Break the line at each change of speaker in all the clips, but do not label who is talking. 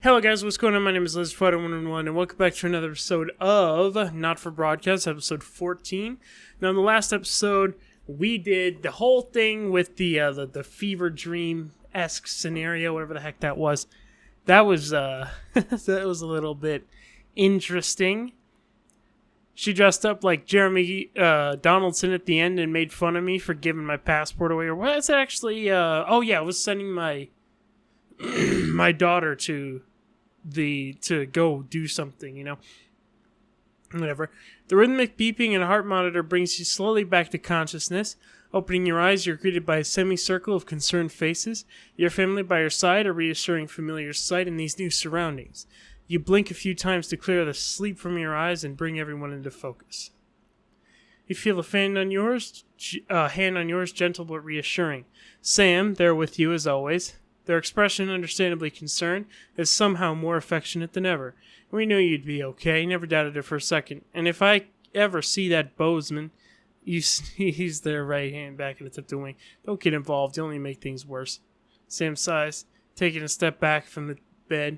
Hello guys, what's going on? My name is Liz111 and welcome back to another episode of Not For Broadcast, episode 14. Now in the last episode, we did the whole thing with the fever dream-esque scenario, whatever the heck that was. That was, that was a little bit interesting. She dressed up like Jeremy Donaldson at the end and made fun of me for giving my passport away. Or was it actually, oh yeah, I was sending my my daughter to go do something, you know. Whatever. The rhythmic beeping and heart monitor brings you slowly back to consciousness. Opening your eyes, you're greeted by a semicircle of concerned faces. Your family by your side, a reassuring familiar sight in these new surroundings. You blink a few times to clear the sleep from your eyes and bring everyone into focus. You feel a hand on yours, gentle but reassuring. Sam, there with you as always. Their expression, understandably concerned, is somehow more affectionate than ever. We knew you'd be okay, never doubted it for a second. And if I ever see that Bozeman, he's their right hand back in the tip of the wing. Don't get involved, you only make things worse. Sam sighs, taking a step back from the bed.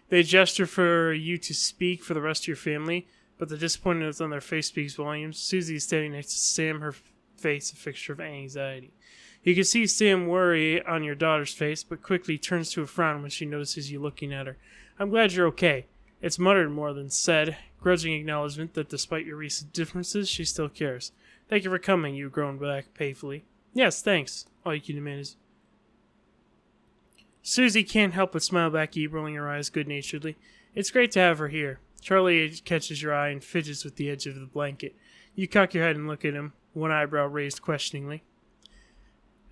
They gesture for you to speak for the rest of your family, but the disappointment on their face speaks volumes. Susie is standing next to Sam, her face a fixture of anxiety. You can see Sam worry on your daughter's face, but quickly turns to a frown when she notices you looking at her. I'm glad you're okay. It's muttered more than said, grudging acknowledgement that despite your recent differences, she still cares. Thank you for coming, you groan back painfully. Yes, thanks. All you can demand is... Susie can't help but smile back at you, rolling her eyes good-naturedly. It's great to have her here. Charlie catches your eye and fidgets with the edge of the blanket. You cock your head and look at him, one eyebrow raised questioningly.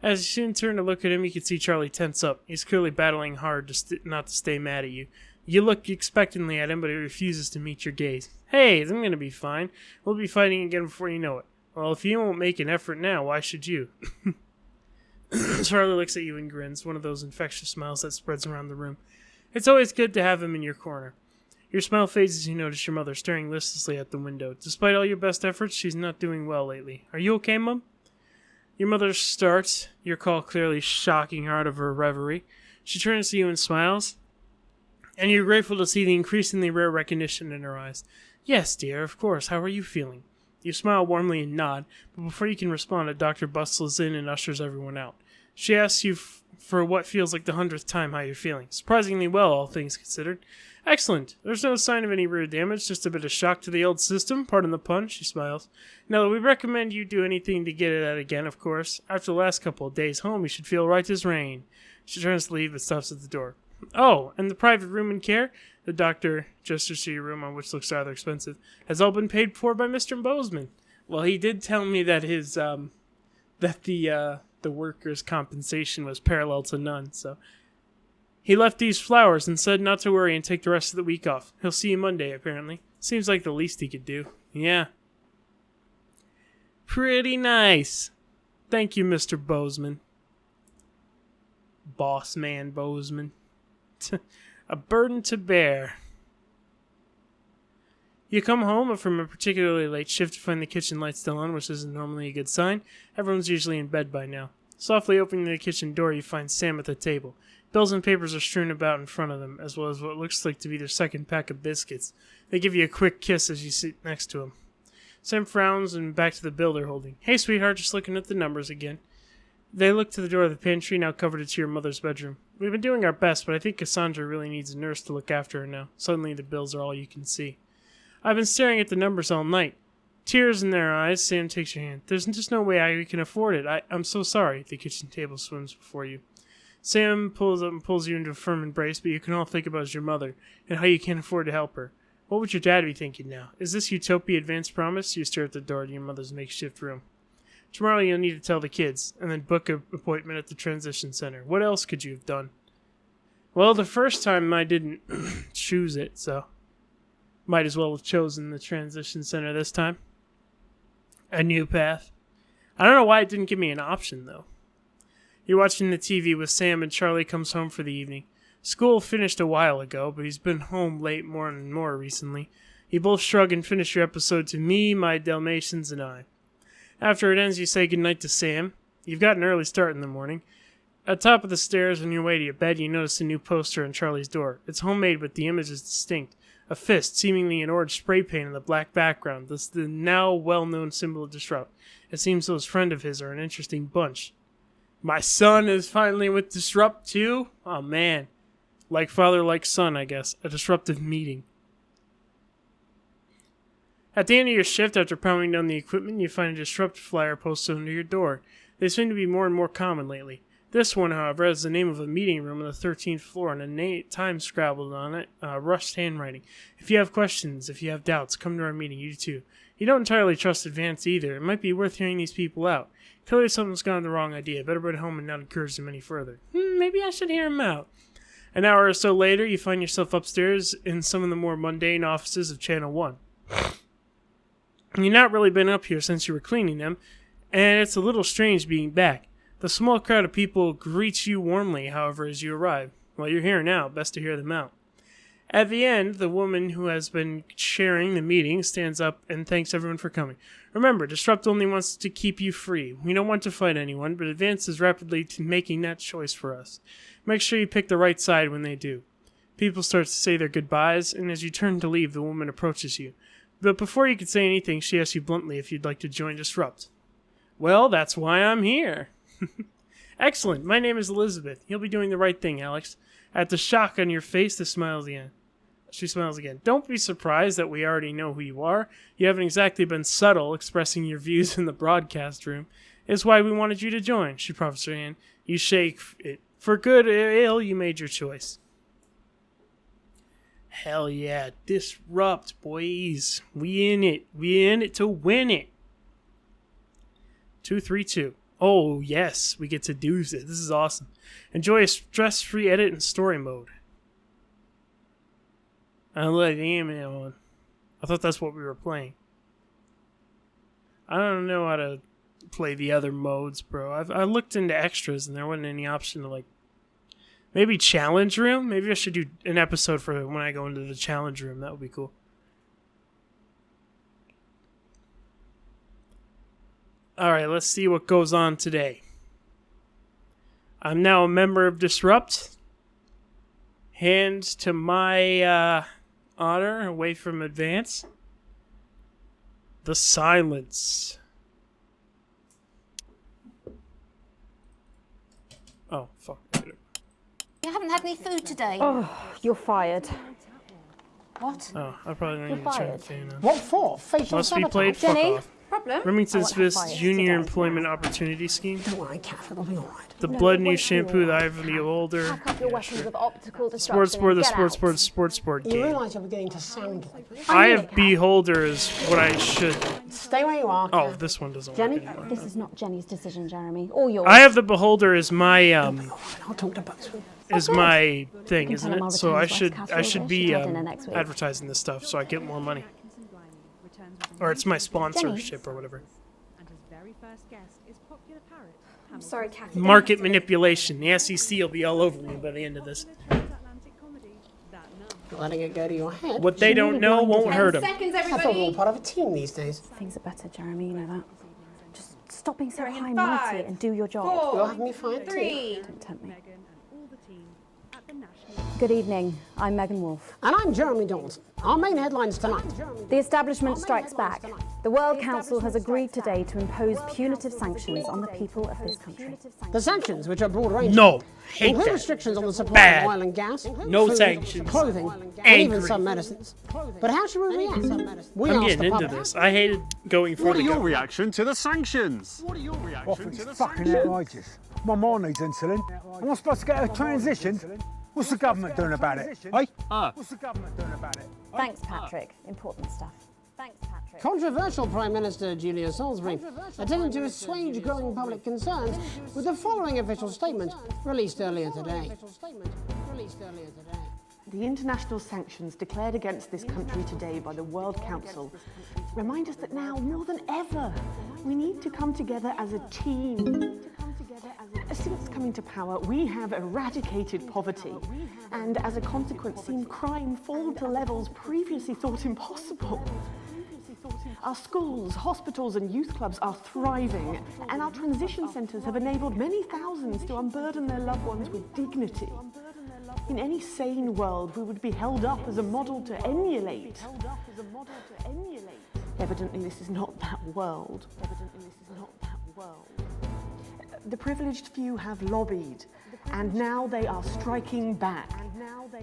As you soon turn to look at him, you can see Charlie tense up. He's clearly battling hard not to stay mad at you. You look expectantly at him, but he refuses to meet your gaze. Hey, I'm going to be fine. We'll be fighting again before you know it. Well, if you won't make an effort now, why should you? Charlie looks at you and grins, one of those infectious smiles that spreads around the room. It's always good to have him in your corner. Your smile fades as you notice your mother staring listlessly at the window. Despite all your best efforts, she's not doing well lately. Are you okay, Mum? Your mother starts, your call clearly shocking her out of her reverie. She turns to you and smiles, and you're grateful to see the increasingly rare recognition in her eyes. Yes, dear, of course. How are you feeling? You smile warmly and nod, but before you can respond, a doctor bustles in and ushers everyone out. She asks you for what feels like the 100th time how you're feeling. Surprisingly well, all things considered. Excellent. There's no sign of any rear damage, just a bit of shock to the old system. Pardon the pun, she smiles. Now, we recommend you do anything to get it out again, of course. After the last couple of days home, you should feel right as rain. She turns to leave, but stops at the door. Oh, and the private room and care? The doctor gestures to your room, on which looks rather expensive. Has all been paid for by Mr. Bozeman. Well, he did tell me that his, that the workers' compensation was parallel to none, so... He left these flowers and said not to worry and take the rest of the week off. He'll see you Monday, apparently. Seems like the least he could do. Yeah. Pretty nice. Thank you, Mr. Bozeman. Boss man Bozeman. A burden to bear. You come home from a particularly late shift to find the kitchen light still on, which isn't normally a good sign. Everyone's usually in bed by now. Softly opening the kitchen door, you find Sam at the table. Bills and papers are strewn about in front of them, as well as what looks like to be their second pack of biscuits. They give you a quick kiss as you sit next to him. Sam frowns and back to the bill they're holding. Hey, sweetheart, just looking at the numbers again. They look to the door of the pantry, now covered to your mother's bedroom. We've been doing our best, but I think Cassandra really needs a nurse to look after her now. Suddenly the bills are all you can see. I've been staring at the numbers all night. Tears in their eyes, Sam takes your hand. There's just no way we can afford it. I'm so sorry. The kitchen table swims before you. Sam pulls up and pulls you into a firm embrace, but you can all think about is your mother, and how you can't afford to help her. What would your dad be thinking now? Is this utopia advance promise? You stare at the door to your mother's makeshift room. Tomorrow you'll need to tell the kids, and then book an appointment at the transition center. What else could you have done? Well, the first time I didn't choose it, so might as well have chosen the transition center this time. A new path. I don't know why it didn't give me an option, though. You're watching the TV with Sam and Charlie comes home for the evening. School finished a while ago, but he's been home late more and more recently. You both shrug and finish your episode to Me, My Dalmatians, and I. After it ends, you say goodnight to Sam. You've got an early start in the morning. At the top of the stairs, on your way to your bed, you notice a new poster on Charlie's door. It's homemade, but the image is distinct. A fist, seemingly in orange spray paint on the black background. This is the now well-known symbol of Disrupt. It seems those friends of his are an interesting bunch. My son is finally with Disrupt too? Oh man. Like father, like son, I guess. A disruptive meeting. At the end of your shift, after pounding down the equipment, you find a Disrupt flyer posted under your door. They seem to be more and more common lately. This one, however, has the name of a meeting room on the 13th floor and a time scrabbled on it, rushed handwriting. If you have questions, if you have doubts, come to our meeting, you too. You don't entirely trust Advance either. It might be worth hearing these people out. Clearly something's gone the wrong idea. Better go home and not encourage them any further. Maybe I should hear him out. An hour or so later, you find yourself upstairs in some of the more mundane offices of Channel 1. You've not really been up here since you were cleaning them, and it's a little strange being back. The small crowd of people greets you warmly, however, as you arrive. Well, you're here now. Best to hear them out. At the end, the woman who has been chairing the meeting stands up and thanks everyone for coming. Remember, Disrupt only wants to keep you free. We don't want to fight anyone, but Advance is rapidly making that choice for us. Make sure you pick the right side when they do. People start to say their goodbyes, and as you turn to leave, the woman approaches you. But before you can say anything, she asks you bluntly if you'd like to join Disrupt. Well, that's why I'm here. Excellent. My name is Elizabeth. You'll be doing the right thing, Alex. At the shock on your face, she smiles again. Don't be surprised that we already know who you are. You haven't exactly been subtle expressing your views in the broadcast room. It's why we wanted you to join. She proffers her hand. You shake it. For good or ill, you made your choice. Hell yeah. Disrupt, boys. We in it. We in it to win it. 232. Oh, yes, we get to do this. This is awesome. Enjoy a stress-free edit in story mode. I let the email on. I thought that's what we were playing. I don't know how to play the other modes, bro. I looked into extras, and there wasn't any option to, like... Maybe challenge room? Maybe I should do an episode for when I go into the challenge room. That would be cool. Alright, let's see what goes on today. I'm now a member of Disrupt. Hand to my honor away from Advance. The silence. Oh, fuck.
You haven't had any food today.
Oh, you're fired.
What?
Oh, I probably don't need to turn the fan on.
What for? Facial
Must be
sabotage?
played. Fuck
Jenny?
off.
Problem?
Remington Smith's
fired
Junior
today.
Employment Opportunity Scheme.
Don't worry, Kath, it'll be all right.
The
No,
blood
it
new
won't be
shampoo, the
alright.
eye of the older.
Pack up your
Yeah,
weapons
sure.
of optical
Sports
destruction
board, the
and get
sports board
You
game.
realise you're beginning to sound like me.
Eye of Beholder is what I should.
Stay where you are,
Oh,
Kath.
this one doesn't
Jenny?
work anymore.
This is not Jenny's decision, Jeremy, or yours.
Eye of the Beholder is my
All right, I'll talk to both of you.
my thing,
can
isn't
tell him
it?
I'll
So
return
I
his
should
wife's
be
casserole dish to dinner next week.
advertising this stuff so I get more money. Or it's my sponsorship or whatever.
I'm sorry, Kathy.
Market manipulation. The SEC will be all over me by the end of this.
Letting it go to your head.
What they don't know won't hurt them.
Seconds,
I thought we were
everybody.
part of a team these days.
Things are better, Jeremy, you know that. Just stop being so
Sorry, in
high and mighty
5,
and do your job.
4,
You'll have me fired too.
3.
Don't tempt me. Good evening. I'm Megan Wolfe.
And I'm Jeremy Dawson. Our main headlines tonight.
The establishment strikes back. The World Council has agreed today to impose punitive sanctions on the people of this country.
The sanctions, which are broad-ranging,
No, hate
include
that.
restrictions on the supply
Bad.
of oil and gas,
No
food,
sanctions.
clothing, and
Angry.
even some medicines. But how should we react? We
I'm
asked
getting
the
into
public.
this. I hated going for
What are
the
your
government.
reaction to the sanctions? What are your
I
reaction
think
to the
it's fucking
sanctions?
outrageous. My mom needs insulin. Am I supposed to get her transitioned? What's the government doing about it? Eh? What's the government doing about it?
Thanks, Patrick. Important stuff. Thanks, Patrick.
Controversial Prime Minister Julia Salisbury attempted to assuage growing public concerns with the following official statement released earlier today.
The international sanctions declared against this country today by the World Council remind us that now, more than ever, we need to come together as a team. Since coming to power, we have eradicated poverty and, as a consequence, seen crime fall to levels previously thought impossible. Our schools, hospitals and youth clubs are thriving, and our transition centres have enabled many thousands to unburden their loved ones with dignity. In any sane world, we would be held up as a model to emulate. Evidently, this is not that world. The privileged few have lobbied, and now they are striking back.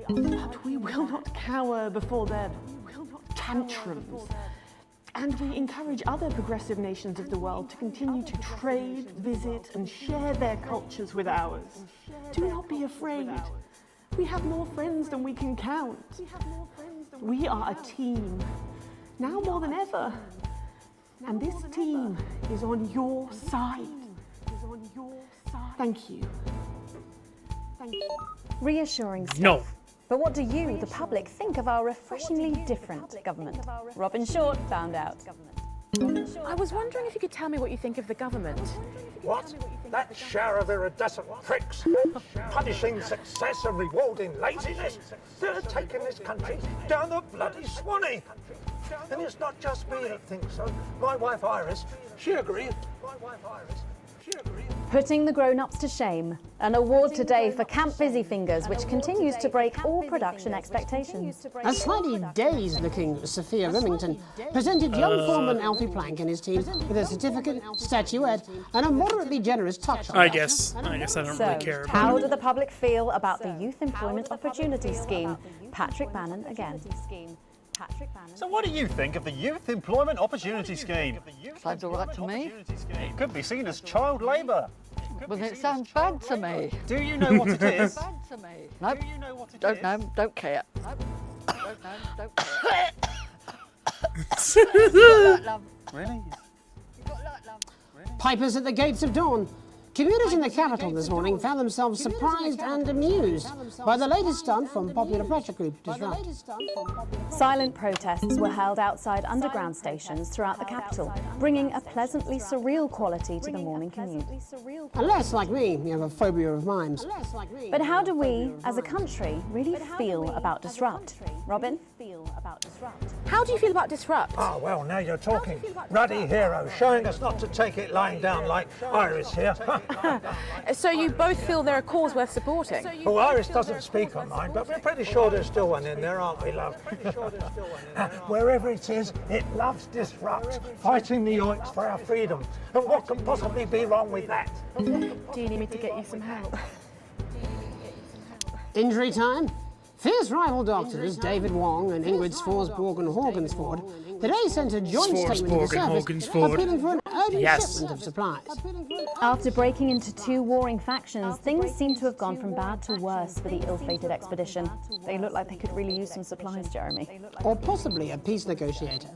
But we will not cower before their tantrums. And we encourage other progressive nations of the world to continue to trade, visit, and share their cultures with ours. Do not be afraid. We have more friends than we can count. We are a team, now more than ever. And this team is on your side. Thank you.
Reassuring stuff.
No.
But what do you, the public, think of our refreshingly different government? Robin Short found out.
I was wondering if you could tell me what you think of the government.
What? That shower of iridescent pricks, punishing success and rewarding laziness. They're taking this country down the bloody Swanee. And it's not just me that thinks so. My wife Iris, she agrees.
Putting the grown-ups to shame. An award today for Camp Busyfingers, which continues to break all production expectations.
A slightly dazed-looking Sophia Remington presented young foreman Alfie Plank and his team with a certificate, statuette, and a moderately generous touch on
I guess I don't
So,
really care
how
about
do the public feel about the Youth Employment Opportunity Scheme? Patrick Bannon again.
So what do you think of the Youth Employment Opportunity Scheme?
Sounds all right to me.
It could be seen as child labour.
Well, it sounds bad to me.
Do you know what it is?
Bad to me. Nope. Don't know, don't care. Nope. Don't know, don't care.
Really?
Pipers at the gates of dawn. Commuters in the capital this morning found themselves surprised and amused by the latest stunt from popular pressure group Disrupt.
Silent protests were held outside underground stations throughout the capital, bringing a pleasantly surreal quality to the morning commute.
Unless, like me, you have a phobia of mimes.
But how do we, as a country, really feel about Disrupt? Robin?
How do you feel about Disrupt?
Ah, well, now you're talking. Ruddy hero, showing us not to take it lying down like Iris here.
So you both feel they're a cause worth supporting?
Well, Iris doesn't speak on mine, but we're pretty sure there's still one in there, aren't we, love? Wherever it is, it loves Disrupt, fighting the yoinks for our freedom. And what can possibly be wrong with that?
Do you need me to get you some help?
Injury time? Fierce rival doctors David Wong and Ingrid Svorsborg and Horgensford today sent a joint statement to the service appealing for an urgent shipment of supplies.
After breaking into two warring factions, things seem to have gone from bad to worse for the ill-fated expedition. They look like they could really use some supplies, Jeremy.
Or possibly a peace negotiator.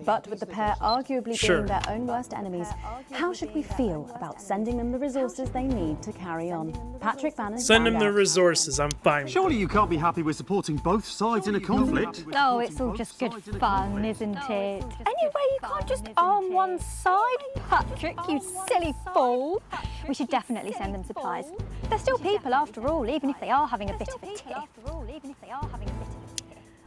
But with the pair arguably being their own worst enemies, how should we feel about sending them the resources they need to carry on? Patrick Bannon.
Send them the resources. I'm fine with
Surely you can't be happy with supporting both sides in a conflict.
Oh, it's all just good fun, isn't it? Anyway, you can't just arm one side, Patrick, you silly fool. We should definitely send them supplies. They're still people after all, even if they are having a bit of a tiff.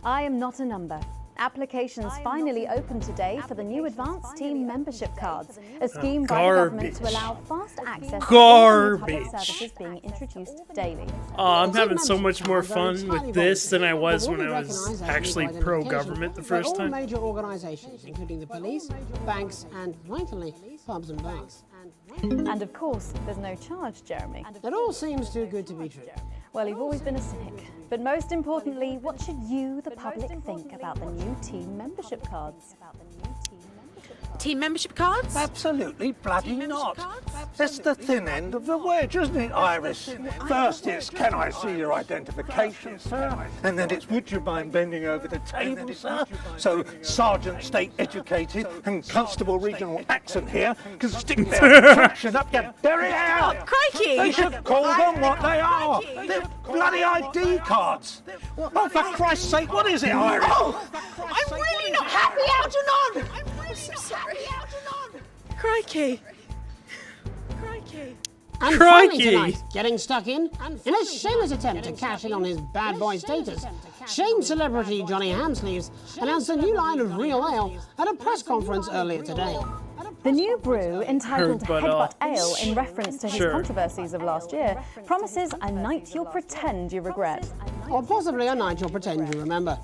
I am not a number. Applications finally opened today for the new Advanced Team membership cards, a scheme by the government to allow fast access to public services being introduced daily.
I'm having so much more fun with this than I was when I was actually pro-government the first time.
All major organisations, including the police, banks, and vitally, pubs and bars.
And of course, there's no charge, Jeremy.
It all seems too good to be true.
Well, you've always been a cynic. But most importantly, what should you, the public, think about the new team membership cards?
Team membership cards?
Absolutely bloody not. That's the thin end of the wedge, isn't it, Iris? First it's, can I see your identification, sir? And then it's, would you mind bending over the table, sir? So Sergeant State Educated and Constable Regional Accent here can stick their traction up your berry hair.
Crikey!
They should call them what they are. They're bloody ID cards. Oh, for Christ's sake, what is it, Iris?
Oh, I'm really not happy, Algernon! I'm so sorry, Algernon! Crikey.
And finally tonight, getting stuck in a shameless attempt to cash in on his bad boy status, Shame celebrity Johnny Hamsleeves announced a new line of real ale at a press conference earlier today.
The new brew, entitled Headbutt Ale, in reference to his controversies of last year, promises a night you'll pretend you regret.
Or possibly a night you'll pretend you remember.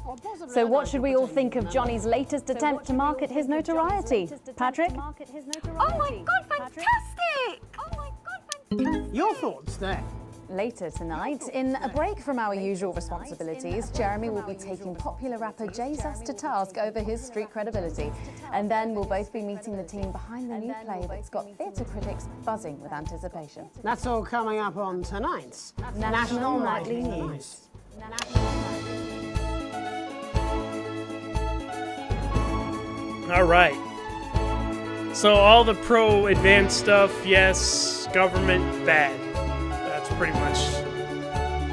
So what should we all think of Johnny's latest attempt to market his notoriety? Patrick?
Oh my god, fantastic! Oh my god, fantastic!
Your thoughts there?
Later tonight, in a break from our usual responsibilities, Jeremy will be taking popular rapper Jesus to task over his street credibility. And then we'll both be meeting the team behind the new play that's got theatre critics buzzing with anticipation.
That's all coming up on tonight's
National Nightly News.
All right. So all the pro-advanced stuff, yes. Government, bad. That's pretty much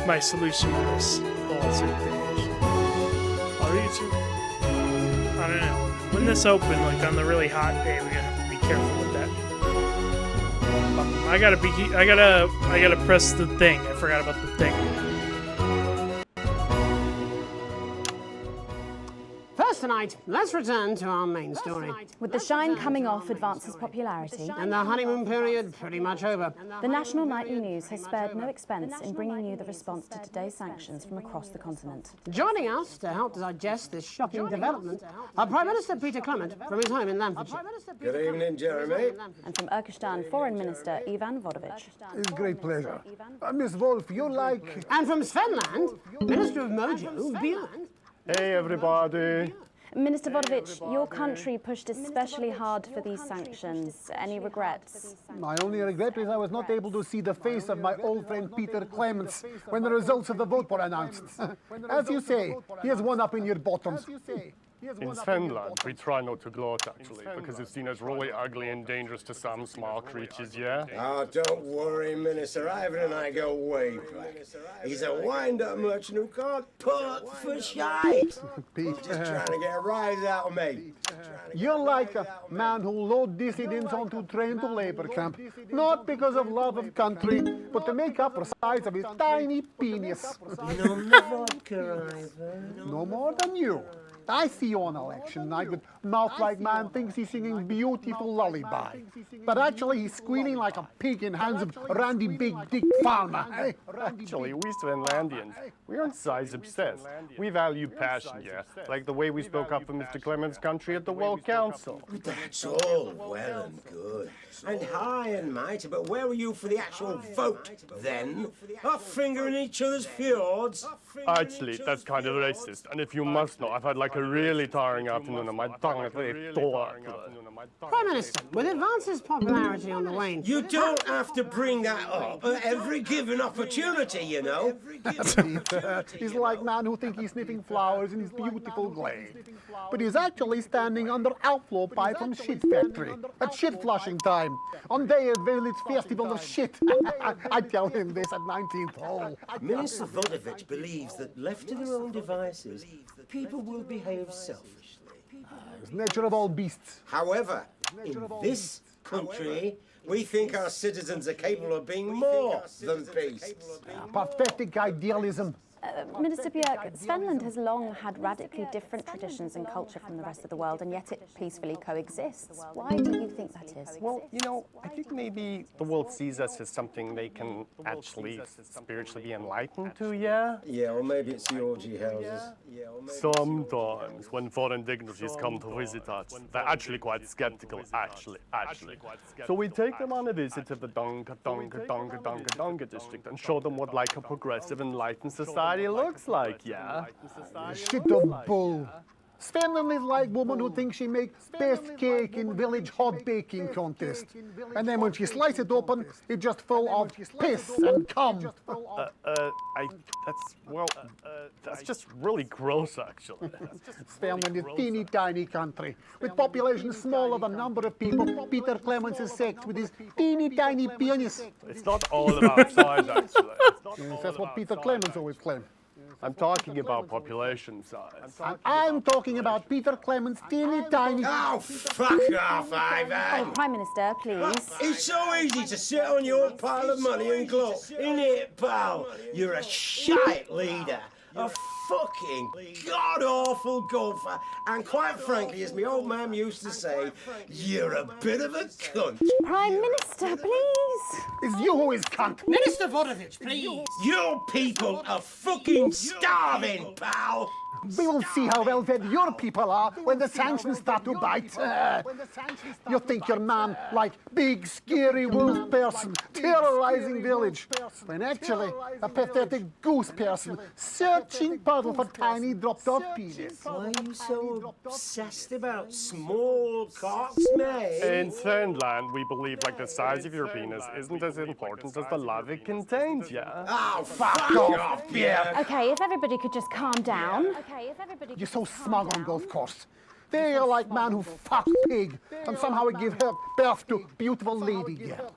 my solution to this whole situation. I don't know. When this open, like on the really hot day, we're gonna have to be careful with that. I gotta press the thing. I forgot about the thing.
First tonight, let's return to our main story.
With the shine coming off Advance's popularity
and the honeymoon period pretty much over,
the National Nightly News has spared no expense in bringing you the response to today's sanctions from across the continent.
Joining us to help digest this shocking development are Prime Minister Peter Clement from his home in Lanfordshire.
Good evening, Jeremy.
And from Urkistan, Foreign Minister Ivan Vodovich.
It's a great pleasure. Miss Wolf, you like...
And from Svenland, Minister of Mojo, Björn.
Hey, everybody.
Minister Vodovich, your country pushed especially hard for these sanctions. Any regrets?
My only regret is I was not able to see the face of my old friend Peter Clements when the results of the vote were announced. As you say, he has one up in your bottoms.
In Finland, we try not to gloat, actually, because it's seen as really ugly and dangerous to some small creatures, yeah?
Oh, don't worry, Minister. Ivan and I go way back. He's a wind-up merchant who can't put for shite.
Pete.
Just trying to get a rise out of me.
You're like a man who loads dissidents onto train to labor camp, not because of love of country, but to make up for the size of his tiny penis.
No more vodka, Ivan.
No more than you. I see you on election night with mouth-like man thinks he's singing beautiful lullaby. But actually he's squealing like a pig in hands of Randy Big Dick Farmer.
Actually, we Svenlandians, we aren't size obsessed. We value passion, yeah? Like the way we spoke up for Mr. Clements' country at the World Council.
That's all well and good. And high and mighty, but where were you for the actual vote, then? Not fingering each other's fjords?
Actually, that's kind of racist. And if you must know, I've had like a really tiring afternoon and my tongue is very sore.
Prime Minister, with Advance's popularity on the wane...
You don't have to bring that up at every given opportunity, you know.
He's like man who thinks he's sniffing flowers in his beautiful glade. But he's actually standing under outflow pipe from shit factory at shit flushing time on day of village festival of shit. I tell him this at 19th hole.
Minister Vodovich believes that left to their own devices, people will behave selfishly.
It's nature of all beasts.
However, in this country, we think our citizens are capable of being more than beasts.
Pathetic idealism.
Minister Björk, Svenland has long had radically different traditions and culture from the rest of the world, and yet it peacefully coexists. Why do you think that is?
Well, you know, I think maybe the world sees us as something they can actually spiritually be enlightened to, yeah?
Yeah, or maybe it's the orgy houses.
Sometimes, when foreign dignitaries come to visit us, they're actually quite skeptical, actually. So we take them on a visit to the Dunga district and show them what like a progressive, enlightened society looks like, yeah?
Shit of bull. Svenland is like woman who thinks she makes best cake in village hot baking contest. And then when she slices it open, it's just full of piss and cum.
That's just really gross, actually.
Svenland is a teeny tiny country. With population smaller than number of people, Peter Clements is sex with his teeny tiny penis.
It's not all about size, actually.
Yes, that's what Peter Clements always claimed.
I'm talking about population size.
I'm talking about Peter Clement's teeny tiny...
Oh, fuck off, Ivan!
Oh, Prime Minister, please.
It's so easy to sit on your pile of money and gloat, isn't it, pal? You're a shite leader. A fucking god-awful golfer. And quite frankly, as my old man used to say, you're a bit of a cunt.
Prime Minister, please.
It's you who is cunt.
Minister Vodovich, please.
You people are fucking starving, pal.
We will see how well fed your people are when the sanctions start to bite. You think your man like big scary wolf person terrorizing village, when actually a pathetic goose person searching puddle for tiny dropped off penis.
Why are you so obsessed about small cocks, mate?
In Finland, we believe like the size of your penis isn't as important as the love it contains, yeah?
Oh, fuck off, yeah.
Okay, if everybody could just calm down.
You're so smug on golf course. They are like man who fucked pig and somehow give her birth to beautiful lady girl.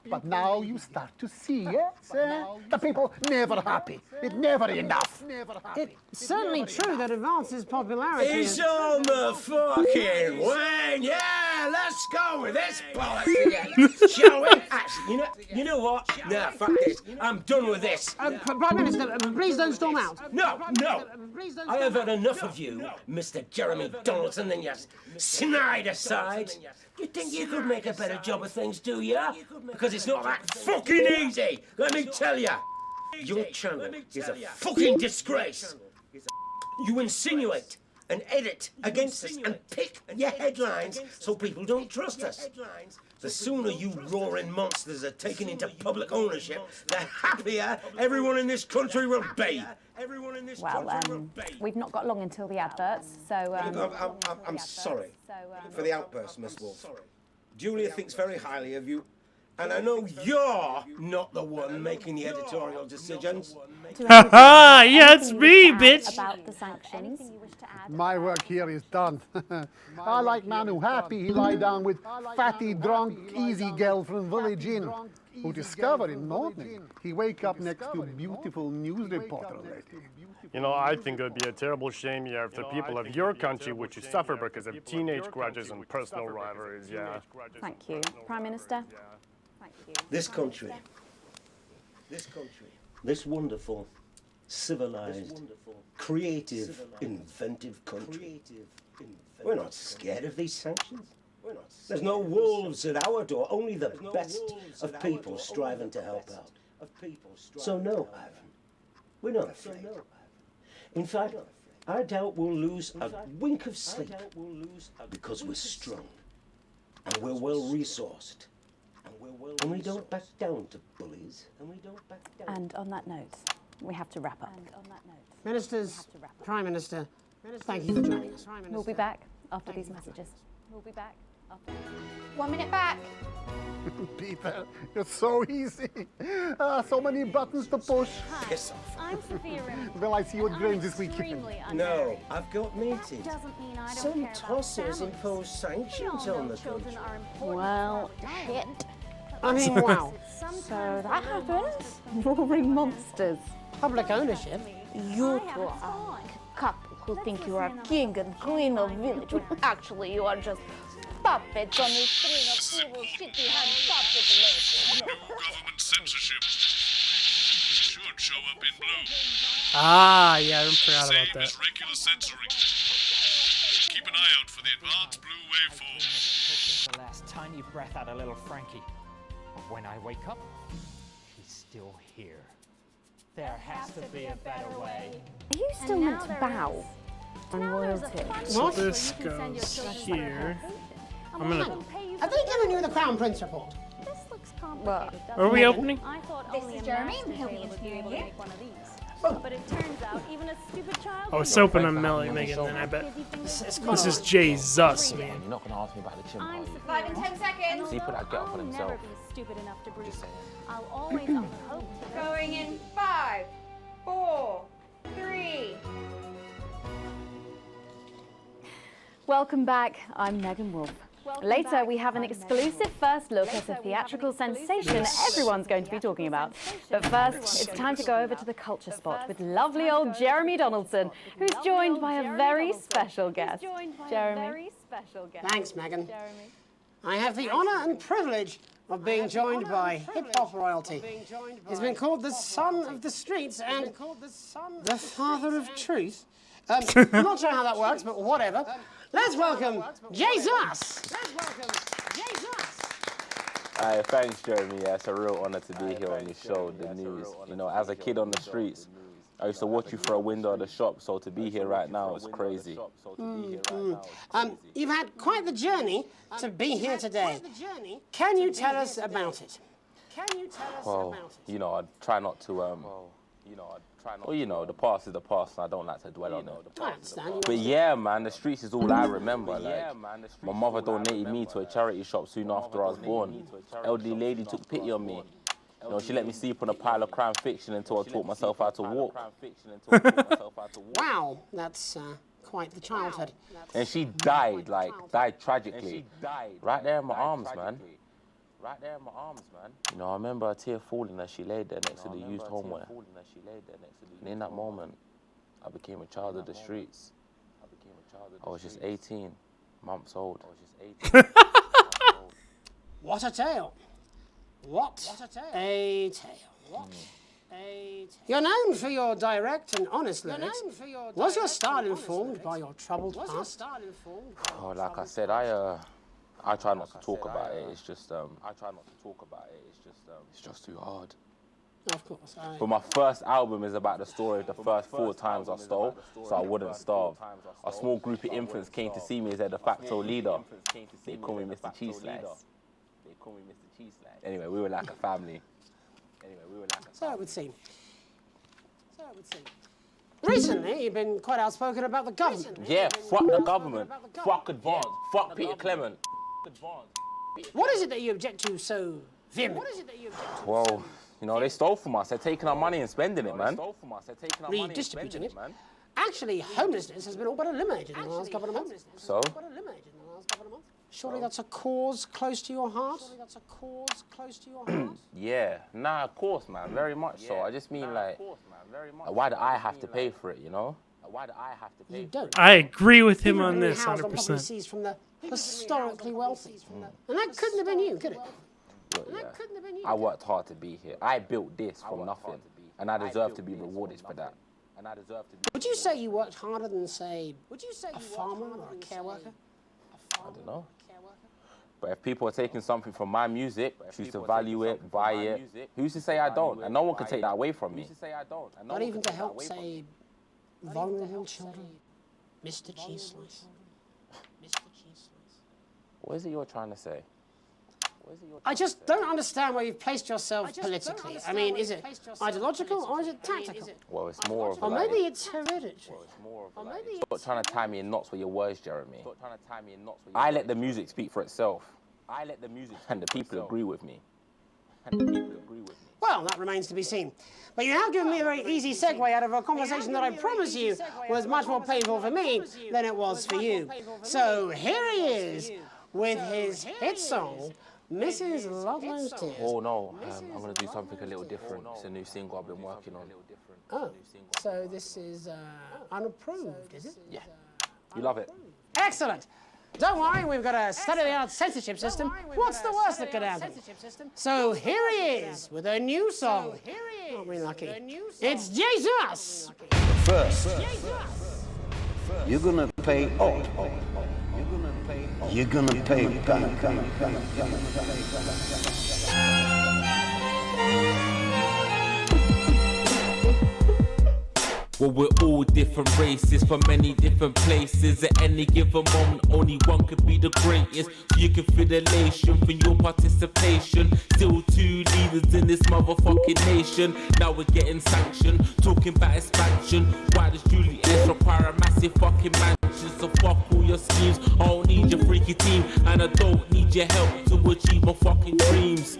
But now you start to see, yes? The people never happy. It's never enough.
It's certainly true that advances popularity.
It's on the fucking wane. Yeah, let's go with this bollocks again. Shall we? Actually, you know what? Nah, fuck this. I'm done with this.
Prime Minister, please don't storm out.
No. I have had enough of you, Mr. Jeremy Donaldson, and your snide aside. You think you could make a better job of things, do you? Because it's not that fucking easy, let me tell you. Your channel is a fucking disgrace. You insinuate and edit against us and pick your headlines so people don't trust us. The sooner you roaring monsters are taken into public ownership, the happier everyone in this country will be.
Well, we've not got long until the adverts, so...
I'm sorry for the outburst, Miss Wolf. Julia thinks very highly of you, and I know you're not the one making the editorial decisions.
Haha, yeah, it's me, bitch!
About the sanctions.
My work here is done. I like man who happy he lie down with fatty, drunk, easy girl from Village Inn, who discover in morning he wake up next to beautiful news reporter lady.
You know, I think it would be a terrible shame, yeah, if the people of your country were to suffer because of teenage grudges and personal rivalries, yeah.
Thank you. Prime Minister? Thank you.
This country, this wonderful, civilized, creative, inventive country. We're not scared of these sanctions. There's no wolves at our door, only the best of people striving to help out. So no, Ivan, we're not afraid. In fact, I doubt we'll lose a wink of sleep because we're strong and we're well-resourced. And we don't back down to bullies.
And on that note, we have to wrap up.
Ministers, Prime Minister, thank you for joining us.
We'll be back after these messages.
1 minute back.
Peter, you're so easy. So many buttons to push.
Piss off.
I'm Sophia Rimmer.
Will I see you at Graham's this weekend?
No, I've got meetings. Some tossers impose sanctions on the country.
Well, shit.
I mean, wow.
So that happens. Roaring monsters.
Public ownership.
You two are like a couple who think you are king and queen of village when actually you are just puppets on a string of evil shitty-hand puppet
New government censorship should show up in blue.
Ah, yeah, I forgot about
Same
that.
as regular censoring. Keep an eye out for the advanced blue waveform.
The last tiny breath out of little Frankie. But when I wake up, he's still here. There has to be a better way.
Are you still meant to bow on royalty?
So this goes here. I'm gonna...
Have they given you the Crown Prince report?
This looks complicated.
Are we opening?
I thought
This
only
is
a
Jeremy,
master
and he'll be
tailor would be able to
interviewing
make one of these. But it turns out even a stupid child.
I was hoping I'm Megan, then I bet. This is Jesus, man.
You're not going to ask me about the gym, are you?
5 and 10 seconds.
So you put that get up on himself.
Never be stupid enough to breathe.
Just saying.
I'll always offer hope.
Going in 5, 4, 3.
Welcome back. I'm Megan Wolf. Later, we have an exclusive first look at a theatrical sensation everyone's going to be talking about. But first, it's time to go over to the culture spot with lovely old Jeremy Donaldson, who's joined by a very special guest. Jeremy.
Thanks, Megan. I have the honour and privilege of being joined by hip-hop royalty. He's been called the son of the streets and the father of truth. I'm not sure how that works, but whatever. Let's welcome Jesus!
Thanks, Jeremy. Yeah, it's a real honour to be here on your show, The News. You know, as a kid on the streets, I used to watch you through a window of the shop, so to be here right now is crazy.
You've had quite the journey to be here today. Can you tell us about it?
Well, you know, I try not to, well, you know, the past is the past, and I don't like to dwell on it. But yeah, man, the streets is all I remember. Like, my mother donated me to a charity shop soon after I was born. Elderly lady took pity on me. You know, she let me sleep on a pile of crime fiction until I taught myself how to walk.
Wow, that's quite the childhood.
And she died, died tragically. Right there in my arms, man. You know, I remember a tear falling as she laid there next to the used homeware. And in that moment, I became a child of the streets. I was just 18 months old.
What a tale. What a tale. You're known for your direct and honest lyrics. Was your style informed by your troubled past?
Oh, like I said, I try not to talk about it. It's just, it's just too hard.
Of course.
But my first album is about the story of the first 4 times I stole, so I wouldn't starve. A small group of infants came to see me as their de facto leader. They call me Mr. Cheese Slice. Anyway, we were like a family.
So it would seem. Recently, you've been quite outspoken about the government.
Yeah, fuck the government. Fuck Advance. Fuck Peter Clement.
What is it that you object to so vehemently?
Well, you know, they stole from us. They're taking our money and spending it, man.
Redistributing it. Actually, homelessness has been all but eliminated in the last couple of months.
So?
Surely that's a cause close to your heart?
Yeah, nah, of course, man, very much so. I just mean, like, why do I have to pay for it, you know?
You don't.
I agree with him on this, 100%.
From the historically wealthy. And that couldn't have been you, could it?
Look, yeah, I worked hard to be here. I built this from nothing, and I deserve to be rewarded for that.
Would you say you worked harder than, say, a farmer or a care worker?
I don't know. But if people are taking something from my music, choose to value it, buy it, who's to say I don't? And no one can take that away from me.
Not even to help, say, vulnerable children? Mr. Cheese Slice.
What is it you're trying to say?
I just don't understand where you've placed yourself politically. I mean, is it ideological or is it tactical?
Well, it's more of
or maybe it's hereditary.
Stop trying to tie me in knots with your words, Jeremy. I let the music speak for itself. And the people agree with me.
Well, that remains to be seen. But you have given me a very easy segue out of a conversation that I promise you was much more painful for me than it was for you. So here he is with his hit song, Mrs. Ludlow's Tears.
Oh no, I'm going to do something a little different. It's a new single I've been working on.
Oh, so this is unapproved, is it?
Yeah, you love it.
Excellent. Don't worry, we've got a state-of-the-art censorship system. What's the worst that could happen? So here he is with a new song. Aren't we lucky? It's Jesus!
First, you're gonna pay up. You're gonna pay back.
Well, we're all different races from many different places. At any given moment, only one could be the greatest. You can feel the elation from your participation. Still 2 leaders in this motherfucking nation. Now we're getting sanctioned, talking about expansion. Why does Julius require a massive fucking mansion? So fuck all your schemes. I don't need your freaky team, and I don't need your help to achieve my fucking dreams.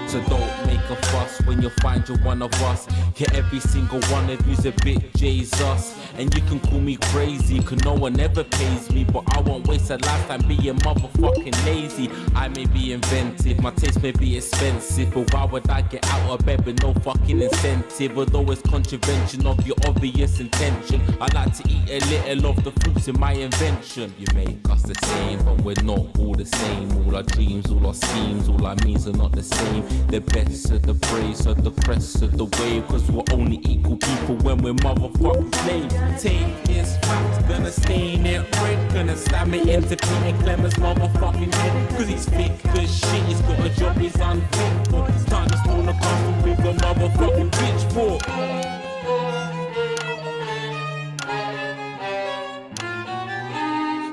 So don't make make a fuss when you find you're one of us. Yeah, every single one of you's a bit Jesus. And you can call me crazy, cause no one ever pays me. But I won't waste a lifetime being motherfucking lazy. I may be inventive, my taste may be expensive, but why would I get out of bed with no fucking incentive? Although it's contravention of your obvious intention, I like to eat a little of the fruits in my invention. You make us the same, but we're not all the same. All our dreams, all our schemes, all our means are not the same. The best of the praise, of the crest of the wave, cause we're only equal people when we're motherfucking slaves. Take this fact, gonna stain it red, gonna slam it into Peter Clemens' motherfucking head, cause he's thick as shit, he's got a job he's unfit for. It's time to stone a castle with a motherfucking pitchfork.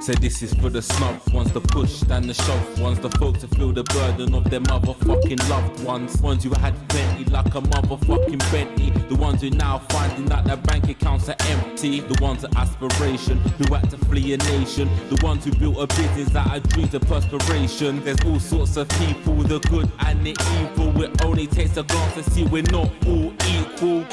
So this is for the snub ones, the push and the shove ones, the folks that feel the burden of their motherfucking loved ones. Ones who had plenty like a motherfucking Bentley. The ones who now finding that their bank accounts are empty. The ones of aspiration who had to flee a nation. The ones who built a business out of dreams of perspiration. There's all sorts of people, the good and the evil. It only takes a glance to see we're not all equal.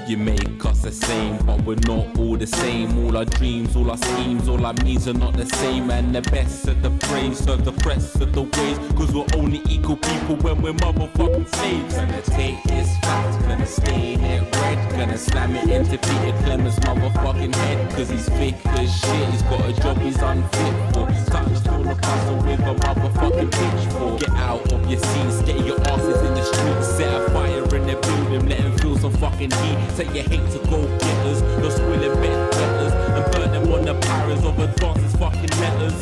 You make us the same, but we're not all the same. All our dreams, all our schemes, all our means are not the same. And the best of the praise, of the press of the ways, cause we're only equal people when we're motherfucking slaves. Gonna take this fact, gonna stain it red, gonna slam it into Peter Clemens' motherfucking head, cause he's thick as shit, he's got a job he's unfit for. Time to stone a castle with a motherfucking pitchfork. Get out of your seats, get your asses in the streets, set a fire in the building, let them feel some fucking heat. Say you hate to go getters, you're squilling bed getters, and burn them on the pyres of advances fucking letters.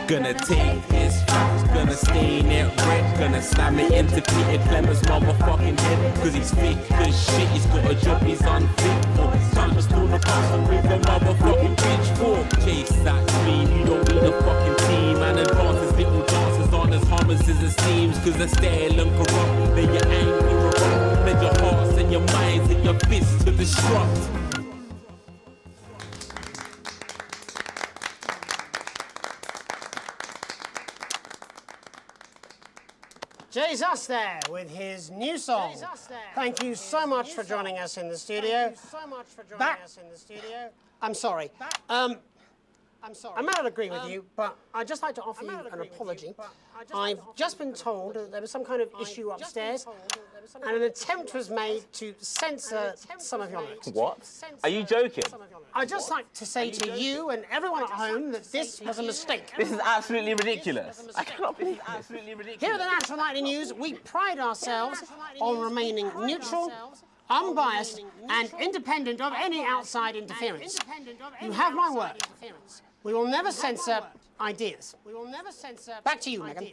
Gonna take his facts, gonna stain it red, gonna slam it into Peter Clemens' motherfucking head, cause he's thick as shit, he's got a job he's unfit for. Time to stone the castle with a motherfucking pitchfork. Chase that dream, you don't need a fucking team, and advances little dances aren't as harmless as it seems, cause they're stale and corrupt, then you're angry or wrong, then your hearts and your minds and your fists to destruct.
Jesus there with his new song. Thank you so much for joining us in the studio. I'm sorry. I may not agree with you, but I'd just like to offer you an apology. I've just been told that there was some kind of issue upstairs, and an attempt was made to censor some of your lyrics.
What? Are you joking?
I'd just like to say to you and everyone at home that this was a mistake.
This is absolutely ridiculous. I cannot believe this.
Here at the Natural Lighting News, we pride ourselves on remaining neutral, unbiased, and independent of any outside interference. You have my word. We will never censor ideas. Back to you, Megan.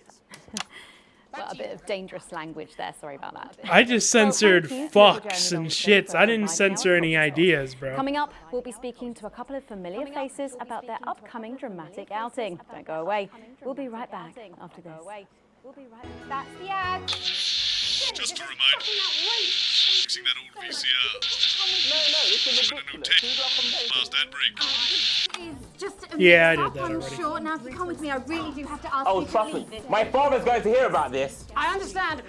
Well, a bit of dangerous language there. Sorry about that.
I just censored fucks and shits. I didn't censor any ideas, bro.
Coming up, we'll be speaking to a couple of familiar faces about their upcoming dramatic outing. Don't go away. We'll be right back after this.
That's the ad.
Just a reminder, fixing that old VCR.
No, this is
a new tape. Last ad break.
Just
Yeah, I did that
I'm
already.
sure. Now, if you come with me, I really do have to ask
Oh,
you to
trust me.
leave this.
My father's going to hear about this.
I understand.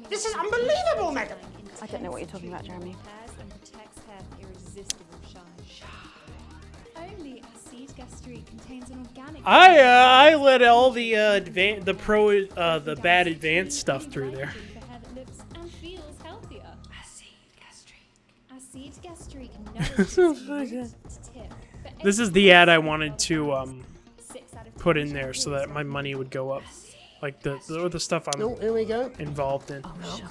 This is unbelievable, Megan.
I don't know what you're talking about, Jeremy.
Only Acid Gastrique contains an organic.
I let all the the bad advanced stuff through there.
For hair that looks and feels healthier. Acid Gastrique
This is the ad I wanted to put in there so that my money would go up. Like the stuff I'm
here we go.
involved in.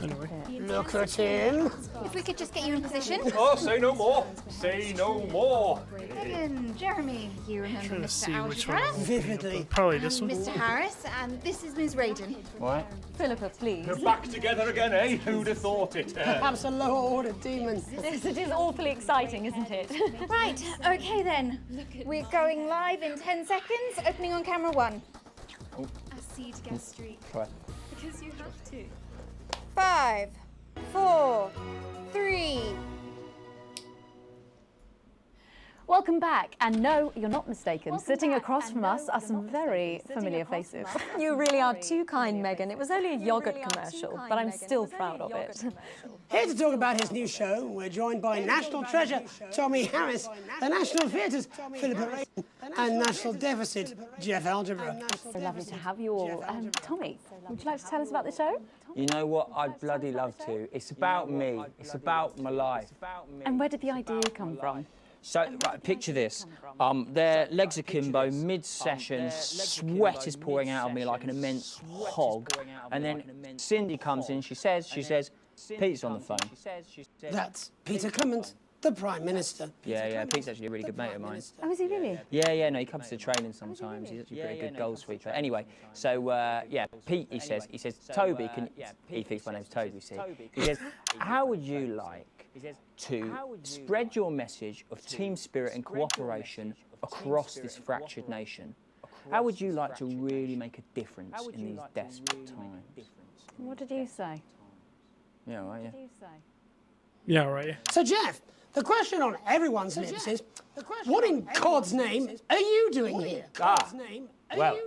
Anyway.
Look at him.
If we could just get you in position.
Oh, say no more. Say no more.
Megan, Jeremy, you remember
Trying to
Mr.
see which one.
Algebra?
Vividly.
Probably this one.
Mr. Harris, and this is Ms. Radin.
What?
Philippa, please.
We're back together again, eh? Who'd have thought it?
Perhaps a lower order demon.
Yes, it is awfully exciting, isn't it?
Right, okay then. We're going live in 10 seconds, opening on camera 1.
Acid Gastrique.
Right.
Because you have to.
5, 4, 3.
Welcome back, and no, you're not mistaken. Sitting across from us are some very familiar faces.
You really are too kind, Megan. It was only a yogurt commercial, but I'm still proud of it.
Here to talk about his new show, we're joined by National Treasure Tommy Harris, the National Theatre's Philippa Ray, and National Deficit Jeff Algebra.
So lovely to have you all. Tommy, would you like to tell us about the show?
You know what? I'd bloody love to. It's about me. It's about my life.
And where did the idea come from?
So, right, picture this. Their legs akimbo, mid-session, sweat is pouring out of me like an immense hog. And then Cindy comes in, she says, Pete's on the phone.
That's Peter Clement, the Prime Minister.
Yeah, Pete's actually a really good mate of mine.
Oh, is he really?
Yeah, no, he comes to training sometimes. He's actually a pretty good goal sweeper. Anyway, so, yeah, Pete, he says, Toby, he thinks my name's Toby, see? He says, how would you like to spread your message of team spirit and cooperation across this fractured nation? How would you like to really make a difference in these desperate times?
What did you say?
Yeah, right, yeah.
Yeah, right.
So, Jeff, the question on everyone's lips is, what in God's name are you doing here?
Well,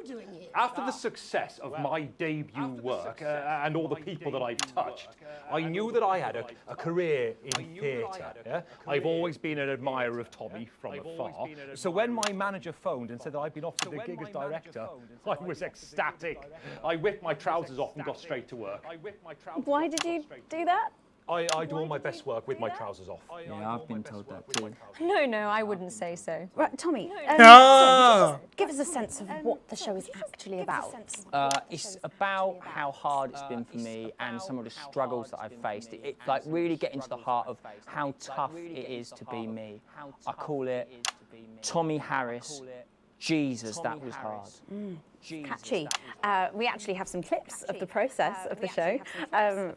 after the success of my debut work and all the people that I've touched, I knew that I had a career in theatre. Yeah? I've always been an admirer of Tommy from afar. So when my manager phoned and said that I'd been offered the gig as director, I was ecstatic. I whipped my trousers off and got straight to work.
Why did you do that?
I do all my best work with my trousers off.
Yeah, I've been told that too.
No, I wouldn't say so.
Right, Tommy, give us a sense of what the show is actually about.
It's about how hard it's been for me and some of the struggles that I've faced. It like really getting to the heart of how tough it is to be me. I call it Tommy Harris. Jesus, that was hard.
Catchy. We actually have some clips of the process of the show.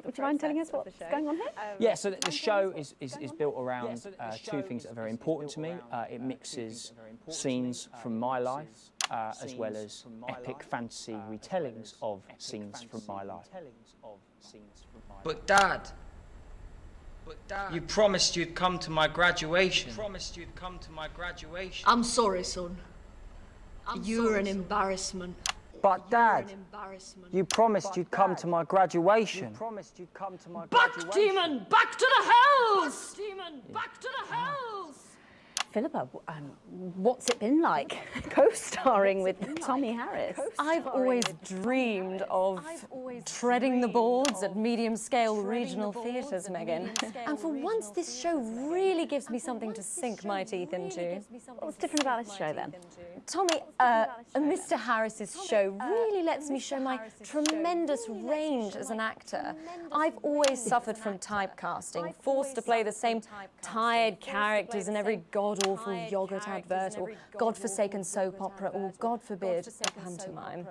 Would you mind telling us what's going on here?
Yeah, so the show is built around two things that are very important to me. It mixes scenes from my life as well as epic fantasy retellings of scenes from my life.
But Dad, you promised you'd come to my graduation.
I'm sorry, son. You're an embarrassment.
But Dad, you promised you'd come to my graduation.
Back, demon! Back to the hells! Demon! Back to the hells!
Philippa, what's it been like co-starring with Tommy Harris?
I've always dreamed of treading the boards at medium-scale regional theatres, Megan. And for once, this show really gives me something to sink my teeth into.
What's different about this show, then?
Tommy, Mr. Harris's show really lets me show my tremendous range as an actor. I've always suffered from typecasting, forced to play the same tired characters in every god-awful yogurt advert or godforsaken soap opera or, God forbid, a pantomime.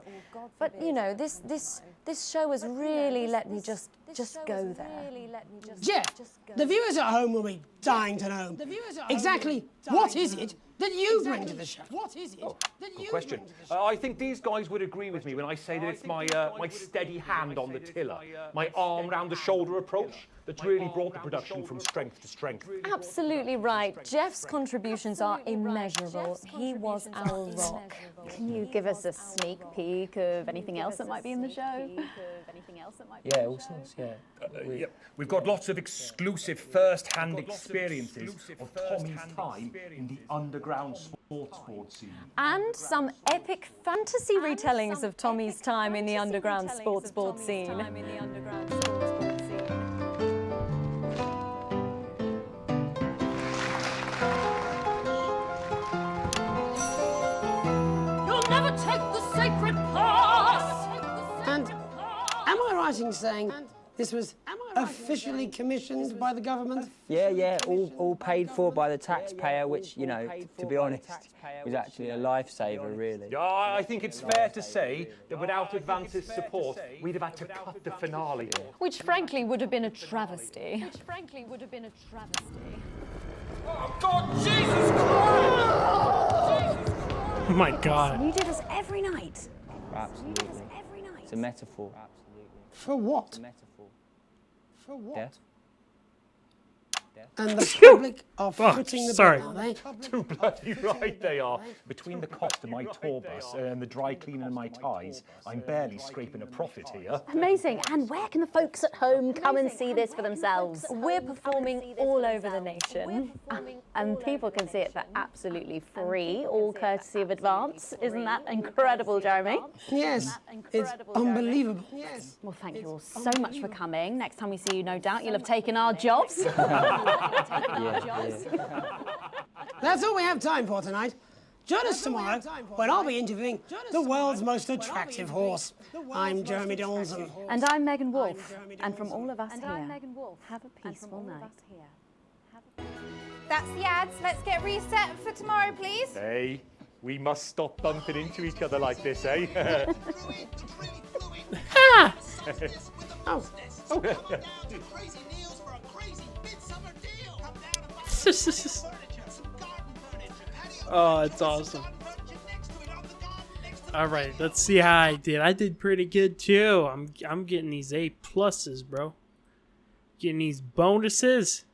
But, you know, this show has really let me just go there.
Jeff, the viewers at home will be dying to know exactly what is it that you bring to the show?
Good question. I think these guys would agree with me when I say that it's my steady hand on the tiller, my arm round the shoulder approach that's really brought the production from strength to strength.
Absolutely right. Jeff's contributions are immeasurable. He was our rock.
Can you give us a sneak peek of anything else that might be in the show?
Yeah, all sorts, yeah.
Yep. We've got lots of exclusive first-hand experiences of Tommy's time in the underground sports board scene.
And some epic fantasy retellings of Tommy's time in the underground sports board scene.
You'll never take the sacred path!
And am I right in saying this was officially commissioned by the government?
Yeah, all paid for by the taxpayer, which, you know, to be honest, was actually a lifesaver, really.
I think it's fair to say that without Advance's support, we'd have had to cut the finale.
Which frankly would have been a travesty.
Oh, God, Jesus Christ!
Oh my God.
You do this every night.
Absolutely. It's a metaphor.
For what?
It's a metaphor.
For what?
Death.
And the public are footing the
sorry.
bill, are they?
Too bloody right they are. Between the cost of my tour bus and the dry cleaning of my ties, I'm barely scraping a profit here.
Amazing. And where can the folks at home come and see this for themselves?
We're performing all over the nation.
And people can see it for absolutely free, all courtesy of Advance. Isn't that incredible, Jeremy?
Yes, it's unbelievable.
Yes. Well, thank you all so much for coming. Next time we see you, no doubt, you'll have taken our jobs.
That's all we have time for tonight. Join us tomorrow when I'll be interviewing the world's most attractive horse. I'm Jeremy Donaldson.
And I'm Megan Wolf. And from all of us here, have a peaceful night.
That's the ads. Let's get reset for tomorrow, please.
Hey, we must stop bumping into each other like this, eh?
Ha!
Oh.
Oh, it's awesome. All right, let's see how I did. I did pretty good too. I'm getting these A pluses, bro. Getting these bonuses.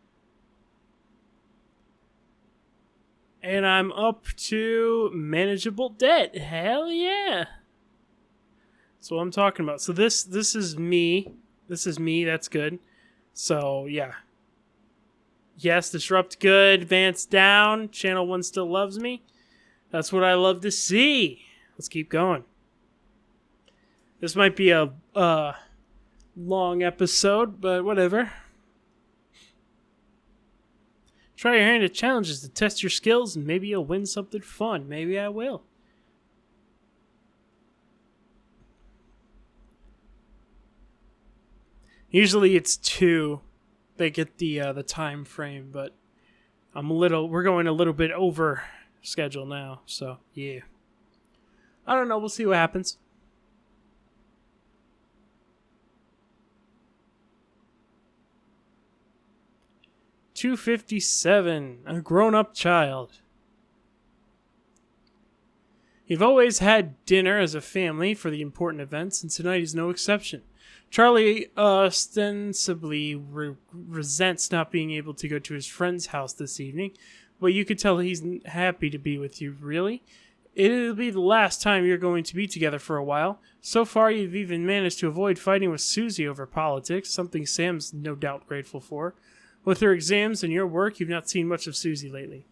And I'm up to manageable debt. Hell yeah. That's what I'm talking about. So this is me. This is me. That's good. So, yeah. Yes, disrupt good. Advance down. Channel 1 still loves me. That's what I love to see. Let's keep going. This might be a long episode, but whatever. Try your hand at challenges to test your skills, and maybe you'll win something fun. Maybe I will. Usually it's 2. They get the time frame, but we're going a little bit over schedule now, so yeah. I don't know, we'll see what happens. $257, a grown-up child. You've always had dinner as a family for the important events, and tonight is no exception. Charlie ostensibly resents not being able to go to his friend's house this evening, but you could tell he's happy to be with you, really. It'll be the last time you're going to be together for a while. So far, you've even managed to avoid fighting with Susie over politics, something Sam's no doubt grateful for. With her exams and your work, you've not seen much of Susie lately.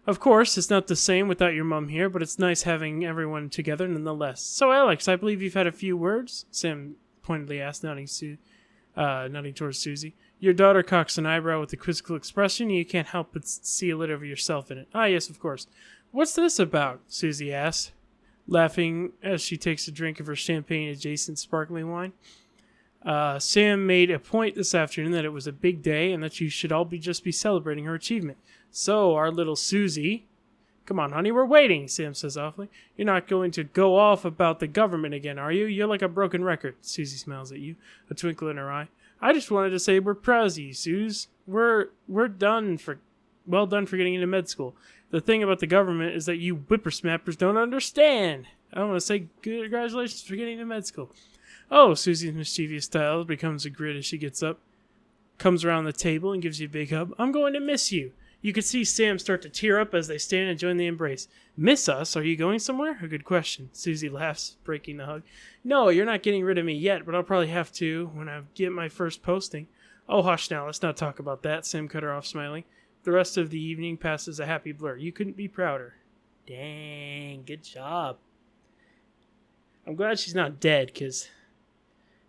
Of course, it's not the same without your mum here, but it's nice having everyone together nonetheless. So, Alex, I believe you've had a few words? Sam pointedly asked, nodding towards Susie. Your daughter cocks an eyebrow with a quizzical expression, and you can't help but see a little of yourself in it. Ah, yes, of course. What's this about? Susie asked, laughing as she takes a drink of her champagne-adjacent sparkling wine. Sam made a point this afternoon that it was a big day and that you should all be celebrating her achievement. So, our little Susie... Come on, honey, we're waiting, Sam says awfully. You're not going to go off about the government again, are you? You're like a broken record. Susie smiles at you, a twinkle in her eye. I just wanted to say we're proud of you, Suze. We're well done for getting into med school. The thing about the government is that you whippersnappers don't understand. I want to say congratulations for getting into med school. Oh, Susie's mischievous style becomes a grin as she gets up, comes around the table, and gives you a big hug. I'm going to miss you. You can see Sam start to tear up as they stand and join the embrace. Miss us? Are you going somewhere? A good question. Susie laughs, breaking the hug. No, you're not getting rid of me yet, but I'll probably have to when I get my first posting. Oh, hush now. Let's not talk about that. Sam cut her off, smiling. The rest of the evening passes a happy blur. You couldn't be prouder. Dang, good job. I'm glad she's not dead, because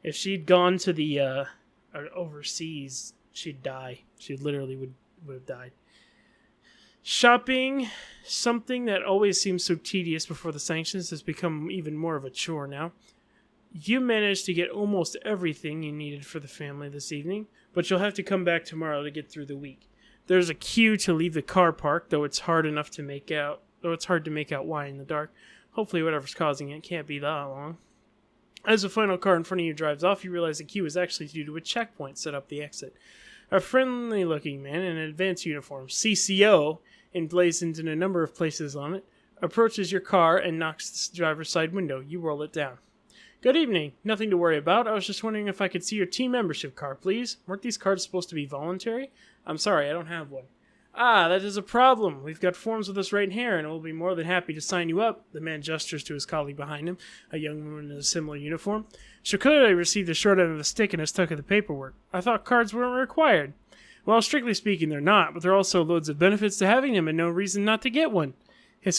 if she'd gone to the overseas, she'd die. She literally would have died. Shopping, something that always seems so tedious before the sanctions, has become even more of a chore now. You managed to get almost everything you needed for the family this evening, but you'll have to come back tomorrow to get through the week. There's a queue to leave the car park, though it's hard to make out why in the dark. Hopefully whatever's causing it can't be that long. As the final car in front of you drives off, you realize the queue is actually due to a checkpoint set up the exit. A friendly-looking man in an advanced uniform, CCO, emblazoned in a number of places on it, approaches your car and knocks the driver's side window. You roll it down. Good evening. Nothing to worry about. I was just wondering if I could see your team membership card, please. Weren't these cards supposed to be voluntary? I'm sorry, I don't have one. Ah, that is a problem. We've got forms with us right here, and we'll be more than happy to sign you up. The man gestures to his colleague behind him, a young woman in a similar uniform. She clearly received a short end of the stick and has stuck of the paperwork. I thought cards weren't required. Well, strictly speaking, they're not, but there are also loads of benefits to having them and no reason not to get one. His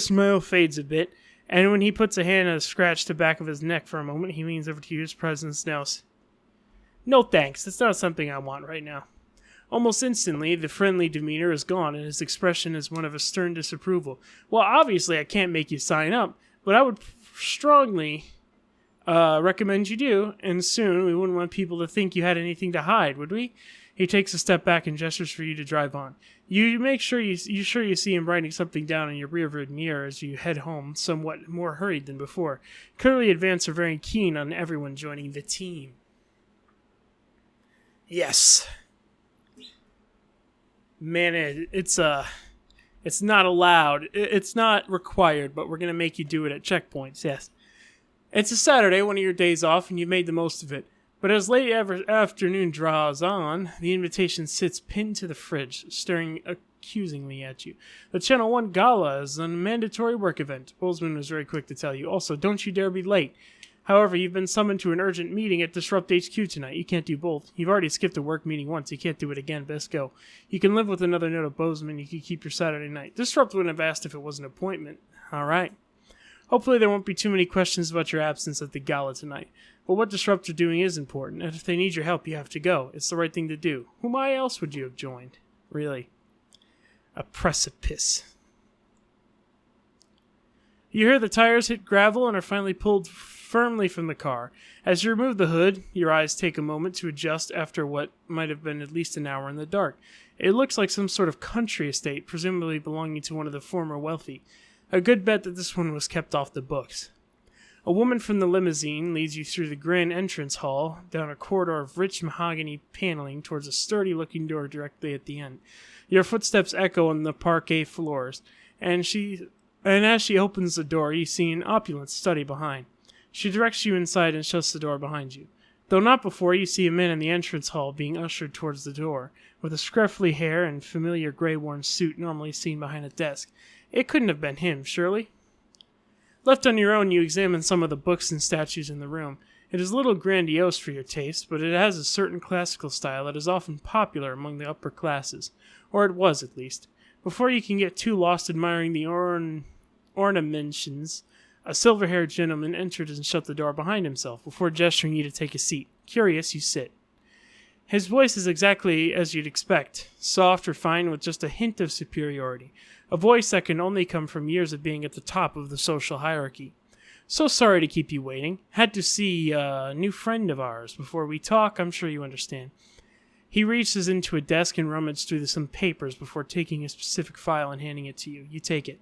smile fades a bit, and when he puts a hand on a scratch to the back of his neck for a moment, he leans over to you, his presence now. No thanks, that's not something I want right now. Almost instantly, the friendly demeanor is gone, and his expression is one of a stern disapproval. Well, obviously, I can't make you sign up, but I would strongly recommend you do, and soon we wouldn't want people to think you had anything to hide, would we? He takes a step back and gestures for you to drive on. You make sure you see him writing something down in your rearview mirror as you head home, somewhat more hurried than before. Clearly, Advance are very keen on everyone joining the team. Yes. Man, it's not allowed. It's not required, but we're going to make you do it at checkpoints, yes. It's a Saturday, one of your days off, and you've made the most of it. But as late afternoon draws on, the invitation sits pinned to the fridge, staring accusingly at you. The Channel 1 Gala is a mandatory work event. Bozeman was very quick to tell you. Also, don't you dare be late. However, you've been summoned to an urgent meeting at Disrupt HQ tonight. You can't do both. You've already skipped a work meeting once. You can't do it again. Best go. You can live with another note of Bozeman. You can keep your Saturday night. Disrupt wouldn't have asked if it was an appointment. All right. Hopefully there won't be too many questions about your absence at the gala tonight. But what Disrupt are doing is important, and if they need your help, you have to go. It's the right thing to do. Why else would you have joined? Really? A precipice. You hear the tires hit gravel and are finally pulled firmly from the car. As you remove the hood, your eyes take a moment to adjust after what might have been at least an hour in the dark. It looks like some sort of country estate, presumably belonging to one of the former wealthy. A good bet that this one was kept off the books. A woman from the limousine leads you through the grand entrance hall, down a corridor of rich mahogany paneling towards a sturdy-looking door directly at the end. Your footsteps echo on the parquet floors, and as she opens the door, you see an opulent study behind. She directs you inside and shuts the door behind you. Though not before, you see a man in the entrance hall being ushered towards the door, with a scruffy hair and familiar grey-worn suit normally seen behind a desk. It couldn't have been him, surely? Left on your own, you examine some of the books and statues in the room. It is a little grandiose for your taste, but it has a certain classical style that is often popular among the upper classes, or it was at least. Before you can get too lost admiring the ornamentations, a silver-haired gentleman entered and shut the door behind himself, before gesturing you to take a seat. Curious, you sit. His voice is exactly as you'd expect, soft, refined, with just a hint of superiority. A voice that can only come from years of being at the top of the social hierarchy. So sorry to keep you waiting. Had to see a new friend of ours. Before we talk, I'm sure you understand. He reaches into a desk and rummages through some papers before taking a specific file and handing it to you. You take it.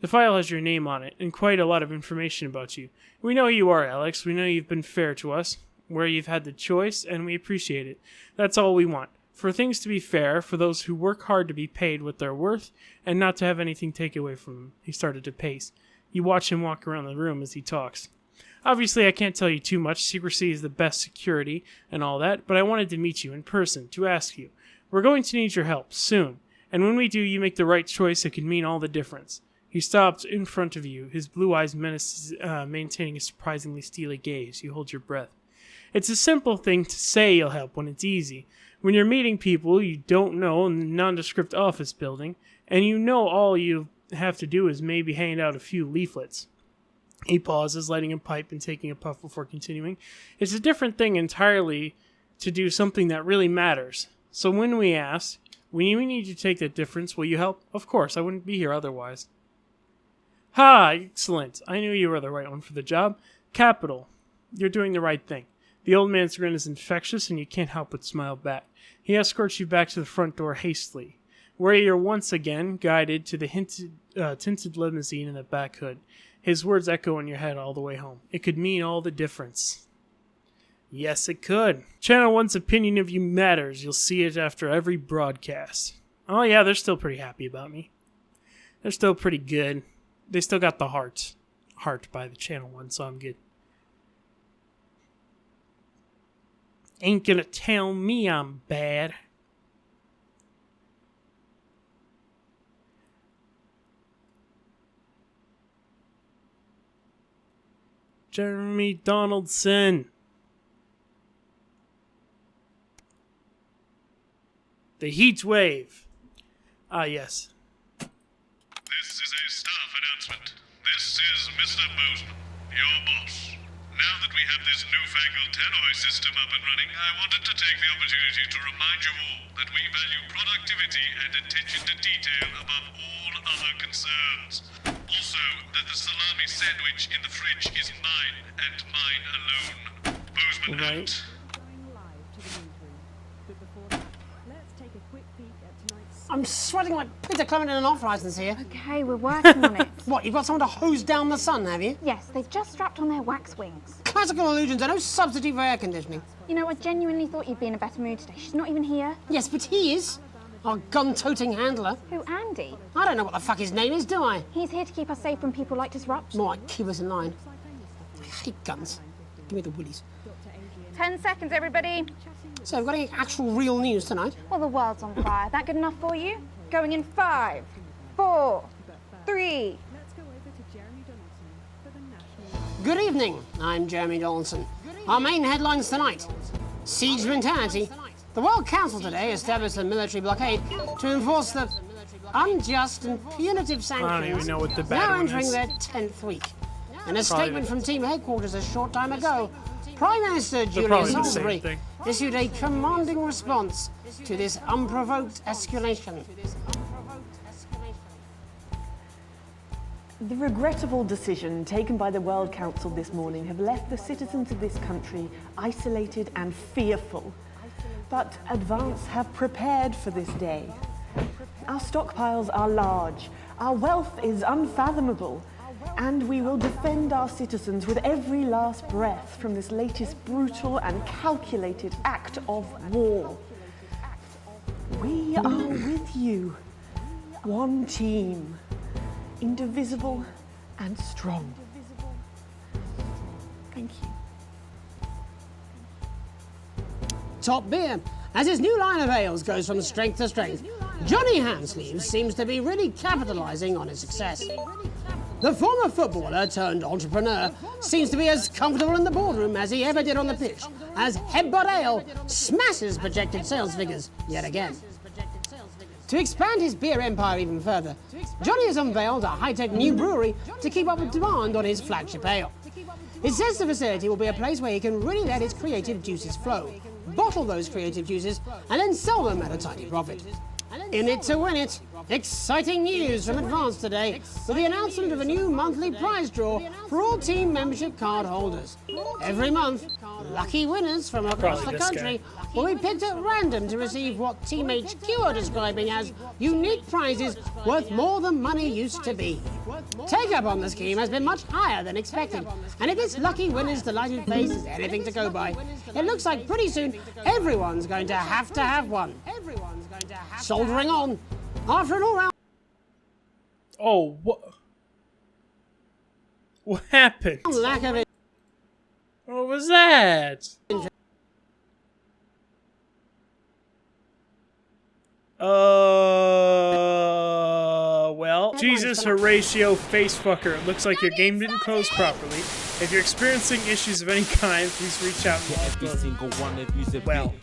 The file has your name on it, and quite a lot of information about you. We know who you are, Alex. We know you've been fair to us, where you've had the choice, and we appreciate it. That's all we want. For things to be fair, for those who work hard to be paid what they're worth, and not to have anything taken away from them. He started to pace. You watch him walk around the room as he talks. Obviously, I can't tell you too much. Secrecy is the best security and all that, but I wanted to meet you in person, to ask you. We're going to need your help, soon. And when we do, you make the right choice. It can mean all the difference. He stops in front of you, his blue eyes maintaining a surprisingly steely gaze. You hold your breath. It's a simple thing to say you'll help when it's easy. When you're meeting people you don't know in a nondescript office building, and you know all you have to do is maybe hand out a few leaflets. He pauses, lighting a pipe and taking a puff before continuing. It's a different thing entirely to do something that really matters. So when we ask, we need you to take that difference, will you help? Of course, I wouldn't be here otherwise. Ha! Excellent. I knew you were the right one for the job. Capital. You're doing the right thing. The old man's grin is infectious, and you can't help but smile back. He escorts you back to the front door hastily, where you're once again guided to the tinted limousine in the back hood. His words echo in your head all the way home. It could mean all the difference. Yes, it could. Channel 1's opinion of you matters. You'll see it after every broadcast. Oh yeah, they're still pretty happy about me. They're still pretty good. They still got the heart by the Channel 1, so I'm good. Ain't gonna tell me I'm bad. Jeremy Donaldson. The heat wave. Ah, yes.
This is a staff announcement. This is Mr. Bozeman, your boss. Now that we have this newfangled tannoy system up and running, I wanted to take the opportunity to remind you all that we value productivity and attention to detail above all other concerns. Also, that the salami sandwich in the fridge is mine and mine alone. Bozeman out.
I'm sweating like Peter Clement in an off-license here.
Okay, we're working on it.
What, you've got someone to hose down the sun, have you?
Yes, they've just strapped on their wax wings.
Classical illusions are no substitute for air conditioning.
You know, I genuinely thought you'd be in a better mood today. She's not even here.
Yes, but he is. Our gun-toting handler.
Who, Andy?
I don't know what the fuck his name is, do I?
He's here to keep us safe from people like Disrupt.
More like keep us in line. I hate guns. Give me the willies.
10 seconds, everybody.
So, we've got any actual real news tonight?
Well, the world's on fire. That good enough for you? Going in 5, 4, 3.
Good evening, I'm Jeremy Donaldson. Our main headlines tonight. Siege mentality. The World Council today established a military blockade to enforce the unjust and punitive sanctions
I don't even know what the bad
now
one
entering
is.
their 10th week. In a statement from team headquarters a short time ago, Prime Minister Julia
probably the same
Salisbury
thing.
issued a commanding response to this unprovoked escalation.
The regrettable decision taken by the World Council this morning have left the citizens of this country isolated and fearful. But Advance have prepared for this day. Our stockpiles are large, our wealth is unfathomable, and we will defend our citizens with every last breath from this latest brutal and calculated act of war. We are with you, one team, indivisible and strong. Thank you.
Top beer. As his new line of ales goes from strength to strength, Johnny Handsleeves seems to be really capitalising on his success. The former footballer turned entrepreneur seems to be as comfortable in the boardroom as he ever did on the pitch, as Headbutt Ale smashes projected sales figures yet again. To expand his beer empire even further, Johnny has unveiled a high-tech new brewery to keep up with demand on his flagship ale. It says the facility will be a place where he can really let his creative juices flow, bottle those creative juices, and then sell them at a tiny profit. In it to win it. Exciting news from Advance today with the announcement of a new monthly prize draw for all team membership card holders. Every month, lucky winners from across the country will be picked at random to receive what Team HQ are describing as unique prizes worth more than money used to be. Take-up on the scheme has been much higher than expected, and if this lucky winner's delighted face is anything to go by, it looks like pretty soon everyone's going to have one. Soldering on. After an all-round...
Oh, what happened?
Lack of it.
What was that? Well, Jesus Horatio Facefucker. It looks like your game didn't close properly. If you're experiencing issues of any kind, please reach out and well,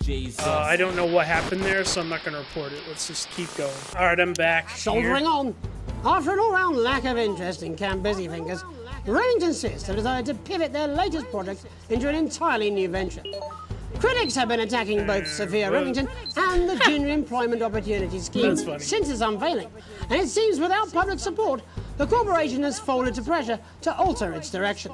I don't know what happened there, so I'm not going to report it. Let's just keep going. Alright, I'm back.
Soldering on. After an all-round lack of interest in Camp Busyfingers, Remington Syst have decided to pivot their latest project into an entirely new venture. Critics have been attacking both Sophia Remington and the Junior Employment Opportunity Scheme since its unveiling, and it seems without public support, the corporation has folded to pressure to alter its direction.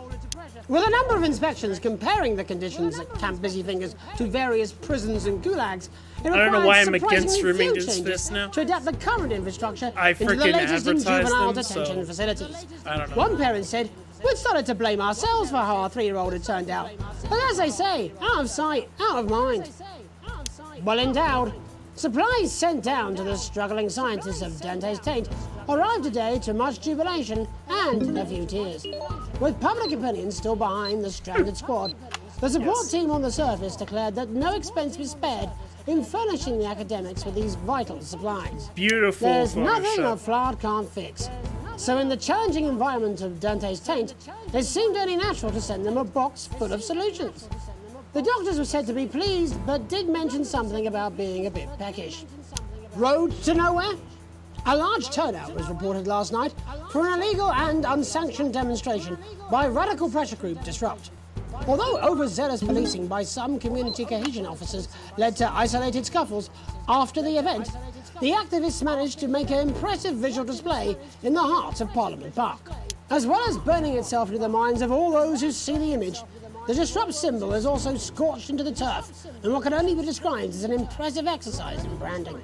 With a number of inspections comparing the conditions at Camp Busyfingers to various prisons and gulags, it
I don't know why I'm
requires
against
surprisingly few
Remington's
changes
Fist now.
to adapt the current infrastructure
I
into the
freaking
latest in
advertised
juvenile
them,
detention
so
facilities.
I don't know.
One parent said, "We'd started to blame ourselves for how our 3-year-old had turned out. But as they say, out of sight, out of mind." Well endowed, supplies sent down to the struggling scientists of Dante's Taint arrived today to much jubilation and a few tears. With public opinion still behind the stranded squad, the support team on the surface declared that no expense was spared in furnishing the academics with these vital supplies.
Beautiful
There's nothing
Photoshop.
a flood can't fix. So in the challenging environment of Dante's Taint, it seemed only natural to send them a box full of solutions. The doctors were said to be pleased, but did mention something about being a bit peckish. Road to nowhere? A large turnout was reported last night for an illegal and unsanctioned demonstration by radical pressure group Disrupt. Although overzealous policing by some community cohesion officers led to isolated scuffles after the event, the activists managed to make an impressive visual display in the heart of Parliament Park. As well as burning itself into the minds of all those who see the image, the Disrupt symbol is also scorched into the turf in what can only be described as an impressive exercise in branding.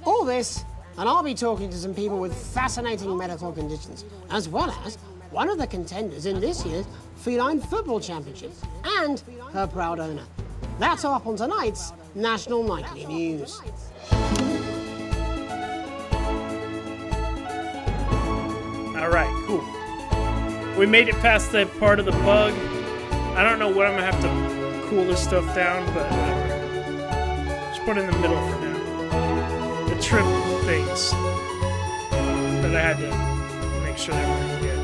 All this, and I'll be talking to some people with fascinating medical conditions, as well as one of the contenders in this year's Feline Football Championship, and her proud owner. That's all up on tonight's National Nightly News.
All right, cool. We made it past that part of the bug. I don't know what I'm gonna have to cool this stuff down, but whatever. Just put it in the middle for now. The trim things that I had to make sure they were good.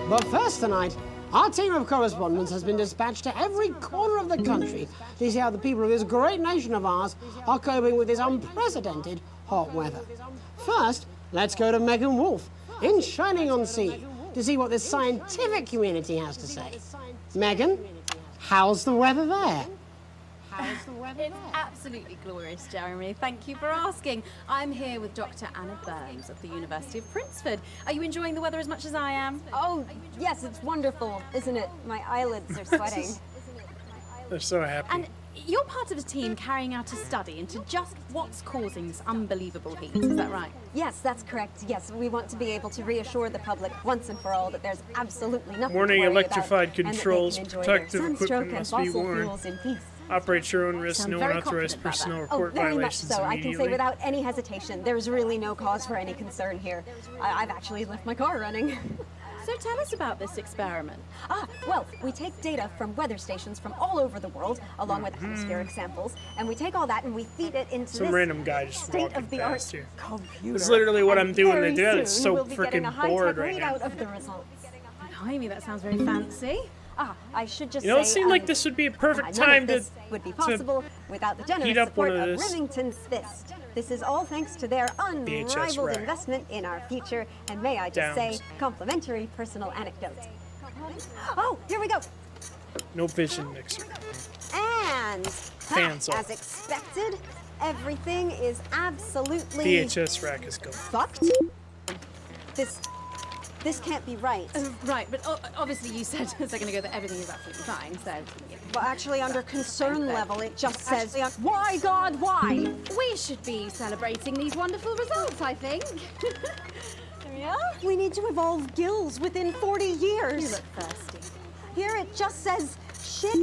But first tonight, our team of correspondents has been dispatched to every corner of the country to see how the people of this great nation of ours are coping with this unprecedented hot weather. First, let's go to Megan Wolf in Shining-on-Sea to see what the scientific community has to say. Megan, how's the weather there?
It's absolutely glorious, Jeremy. Thank you for asking. I'm here with Dr. Anna Burns of the University of Princeford. Are you enjoying the weather as much as I am?
Oh, yes, it's wonderful, isn't it? My eyelids are sweating.
They're so happy.
And you're part of a team carrying out a study into just what's causing this unbelievable heat, is that right?
Yes, that's correct. Yes, we want to be able to reassure the public once and for all that there's absolutely nothing
Warning:
to worry
electrified
about, and that they
controls,
can enjoy
protective
their sunstroke
equipment
and
must be
fossil
worn.
fuels in peace.
Operate your own risk.
Sound
No
very
unauthorized
confident about
personnel
that.
report
Very much
violations
so. I can say
immediately.
without any hesitation, there's really no cause for any concern here. I've actually left my car running.
So tell us about this experiment.
Well, we take data from weather stations from all over the world, along with atmospheric samples, and we take all that and we feed it into
Some
this
random guy just walking
state-of-the-art
past here.
computer.
This is literally what I'm doing
Very
today. It's
soon
so
we'll be getting a
freaking
high-tech
bored right now.
readout of the results.
Blimey, that sounds very fancy.
I should just
You know, it
say,
seemed like this would be a perfect
none
time
of
to
this would be possible without the generous
heat up one
support
of
of
this.
Remington's Fist. This is all thanks to their
VHS
unrivaled
rack.
investment in our future, and may I just say, complimentary personal anecdote. Oh, here we go.
No vision mixer.
And
Fans off.
as expected, everything is absolutely
VHS rack is gone.
fucked. This can't be right.
Right, but obviously you said a second ago that everything is absolutely fine, so... Yeah.
Well, actually, under concern level, it just says, why, God, why?
We should be celebrating these wonderful results, I think.
There we are. We need to evolve gills within 40 years.
You look thirsty.
Here it just says, shit.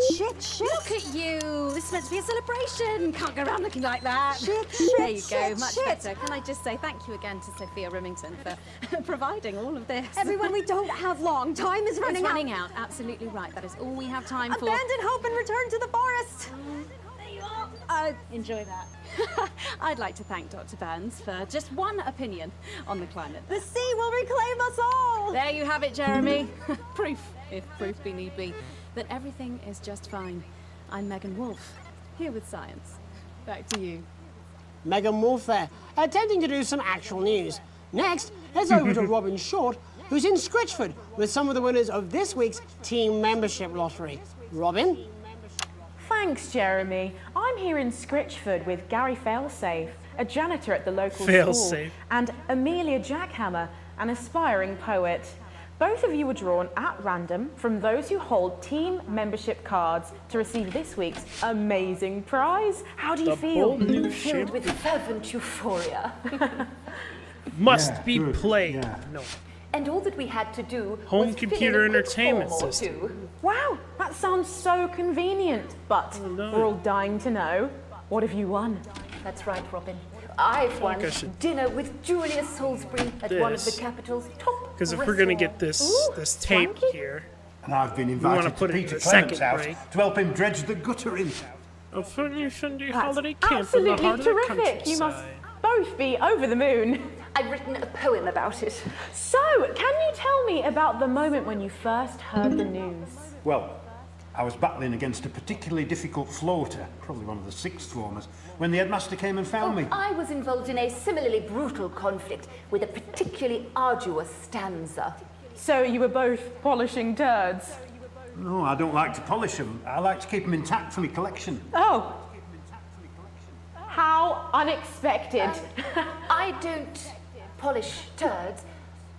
Look at you. This is meant to be a celebration. Can't go around looking like that.
Shit.
There you go, much better. Can I just say thank you again to Sophia Remington for providing all of this.
Everyone, we don't have long. Time is running out.
It's running out. Absolutely right. That is all we have time for.
Abandon hope and return to the forest.
There you are. Enjoy that. I'd like to thank Dr. Burns for just one opinion on the climate.
The sea will reclaim us all.
There you have it, Jeremy. Proof, if proof be need be, that everything is just fine. I'm Megan Wolf, here with science. Back to you.
Megan Wolf there, attempting to do some actual news. Next, heads over to Robin Short, who's in Scritchford with some of the winners of this week's team membership lottery. Robin?
Thanks, Jeremy. I'm here in Scritchford with Gary Failsafe, a janitor at the local school,
Failsafe.
and Amelia Jackhammer, an aspiring poet. Both of you were drawn at random from those who hold team membership cards to receive this week's amazing prize. How do you feel?
Filled with fervent euphoria.
Must be played. No.
And all that we had to do
Home
was
computer
fill in a quick
entertainment
form or
system.
two. Wow, that sounds so convenient. But we're all dying to know, what have you won?
That's right, Robin. I've won
I should
dinner with Julius Salisbury at one of the
this.
capital's top
Because if we're gonna get
restaurants.
this tape here,
And I've been
wanna
invited to
put it in
Peter
the
Clement's
second
house
break.
to help him dredge the gutter in.
A funny Sunday
That's
holiday camp in the
absolutely
heart of the
terrific. You must both be over the moon.
I've written a poem about it.
So, can you tell me about the moment when you first heard the news?
Well, I was battling against a particularly difficult floater, probably one of the sixth formers, when the headmaster came and found me.
I was involved in a similarly brutal conflict with a particularly arduous stanza.
So you were both polishing turds?
No, I don't like to polish them. I like to keep them intact for my collection.
Oh. How unexpected.
I don't polish turds.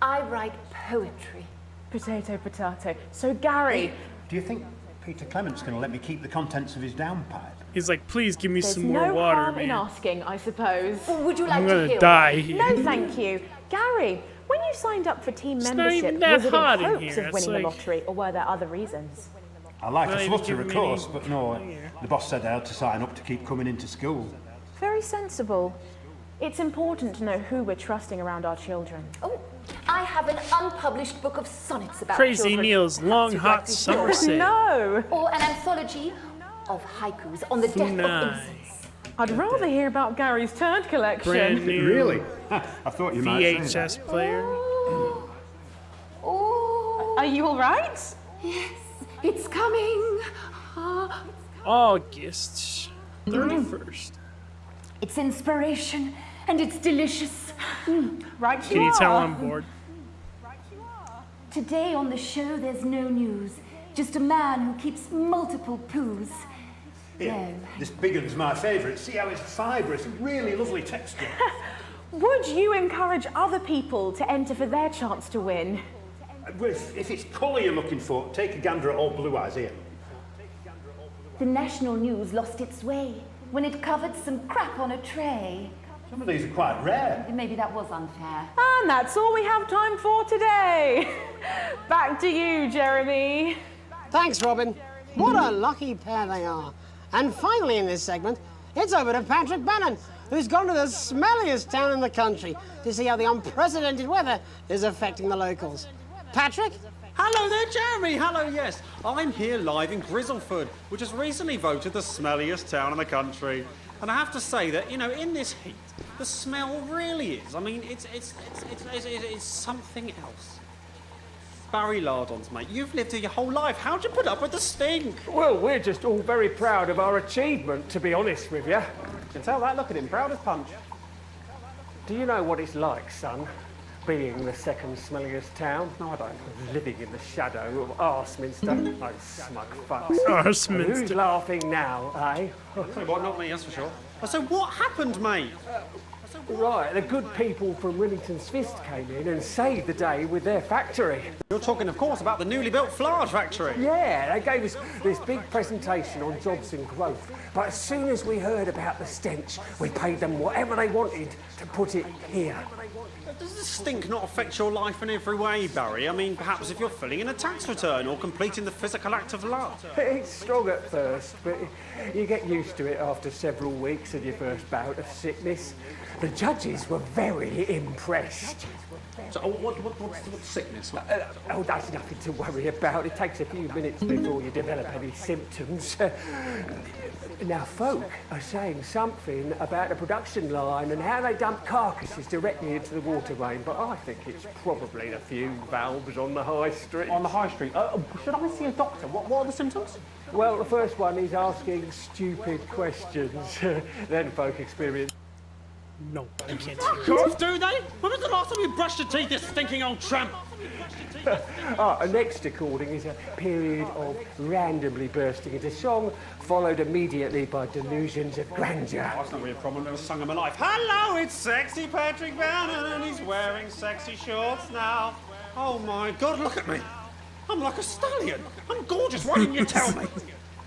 I write poetry.
Potato, potato. So, Gary...
Do you think Peter Clement's going to let me keep the contents of his downpipe?
He's like, please give me
There's
some more
no
water,
harm in
man.
asking, I suppose.
Would you
I'm gonna die here.
No, thank you. Gary, when you signed up for team
It's not
membership,
even that
was it
hot
in
in
hopes
here.
of
It's
winning the
like-
lottery, or were there other reasons?
I like
Not
a
even
flutter, of
giving me
course,
any-
but no, the boss said I had to sign up to keep coming into school.
Very sensible. It's important to know who we're trusting around our children.
Oh, I have an unpublished book of sonnets about
Crazy
children.
Neil's Long
Perhaps you'd
Hot
like to
Summer
hear
Sale.
No!
Or an anthology of haikus on the death of
Funai.
innocence.
I'd rather hear about Gary's turd collection.
Brand new
Really? I thought you might say that.
VHS player.
Oh,
Are you all right?
yes, it's coming.
August 31st.
It's inspiration and it's delicious.
Right
Can you tell I'm bored?
Today on the show, there's no news. Just a man who keeps multiple poos.
Here, this big one's my favourite. See how it's fibrous, really lovely texture.
Would you encourage other people to enter for their chance to win?
Well, if it's colour you're looking for, take a gander at old Blue Eyes here.
The national news lost its way when it covered some crap on a tray.
Some of these are quite rare.
Maybe that was unfair.
And that's all we have time for today. Back to you, Jeremy.
Thanks, Robin. What a lucky pair they are. And finally in this segment, it's over to Patrick Bannon, who's gone to the smelliest town in the country to see how the unprecedented weather is affecting the locals. Patrick?
Hello there, Jeremy. Hello, yes. I'm here live in Grizzleford, which has recently voted the smelliest town in the country. And I have to say that, you know, in this heat, the smell really is. I mean, it's something else. Barry Lardons, mate, you've lived here your whole life. How'd you put up with the stink?
Well, we're just all very proud of our achievement, to be honest with you.
You can tell that, look at him, proud as punch.
Do you know what it's like, son, being the second smelliest town?
No, I don't.
Living in the shadow of Arseminster. Those smug fucks.
Arseminster.
Who's laughing now, eh?
Say what, not me, that's for sure. So what happened, mate?
Right, the good people from Remington's Fist came in and saved the day with their factory.
You're talking, of course, about the newly built flour factory.
Yeah, they gave us this big presentation on jobs and growth. But as soon as we heard about the stench, we paid them whatever they wanted to put it here.
Does the stink not affect your life in every way, Barry? I mean, perhaps if you're filling in a tax return or completing the physical act of love.
It's strong at first, but you get used to it after several weeks of your first bout of sickness. The judges were very impressed.
So, what's sickness?
Oh, that's nothing to worry about. It takes a few minutes before you develop any symptoms. Now, folk are saying something about the production line and how they dump carcasses directly into the water main, but I think it's probably the fume valves on the high street.
On the high street? Should I see a doctor? What are the symptoms?
Well, the first one is asking stupid questions. Then folk experience. No, I can't see
Cough, do they? When was the last time you brushed your teeth, you stinking old tramp?
Next recording is a period of randomly bursting into song, followed immediately by delusions of grandeur.
Oh, that's not really a problem. I've never sung in my life. Hello, it's sexy Patrick Bannon, and he's wearing sexy shorts now. Oh my God, look at me. I'm like a stallion. I'm gorgeous. Why didn't you tell me?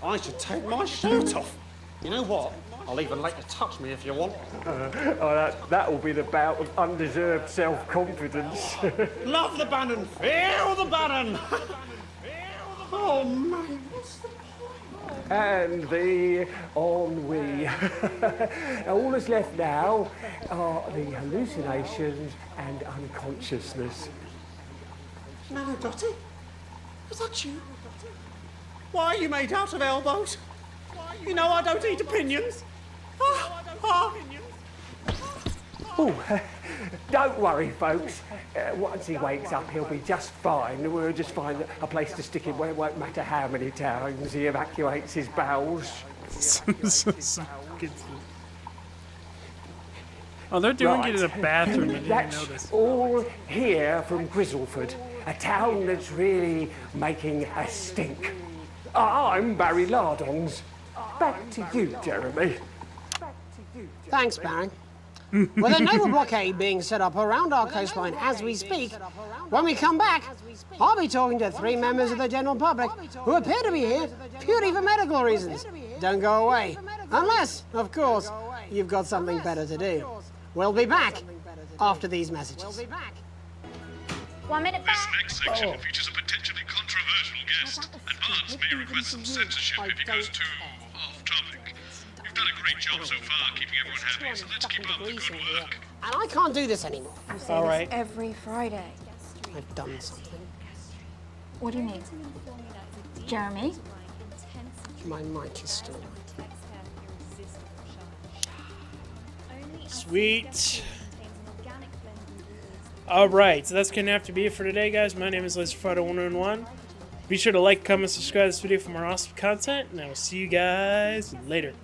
I should take my shirt off. You know what? I'll even let you touch me if you want.
That will be the bout of undeserved self-confidence.
Love the Bannon. Feel the Bannon. Oh, man. What's the point?
And the ennui. All that's left now are the hallucinations and unconsciousness.
No, Dottie. Was that you? Why are you made out of elbows? You know I don't eat opinions.
Oh, don't worry, folks. Once he wakes up, he'll be just fine. We'll just find a place to stick him where it won't matter how many times he evacuates his bowels.
Oh, they're doing
Right.
it in a bathroom. I didn't
That's
notice.
all here from Grizzleford, a town that's really making a stink. I'm Barry Lardons. Back to you, Jeremy.
Thanks, Barry. With a naval blockade being set up around our coastline as we speak, when we come back, I'll be talking to 3 members of the general public who appear to be here purely for medical reasons. Don't go away. Unless, of course, you've got something better to do. We'll be back after these messages.
1 minute back.
This next section features a potentially controversial guest, and Barnes may request some censorship if he goes too off topic. You've done a great job so far keeping everyone happy, so let's keep up the good work.
And I can't do this anymore.
You say this every Friday.
I've done something.
What do you mean? Jeremy?
My mic is still on.
Sweet. Alright, so that's going to have to be it for today, guys. My name is LaserFighter111. Be sure to like, comment, subscribe to this video for more awesome content, and I will see you guys later.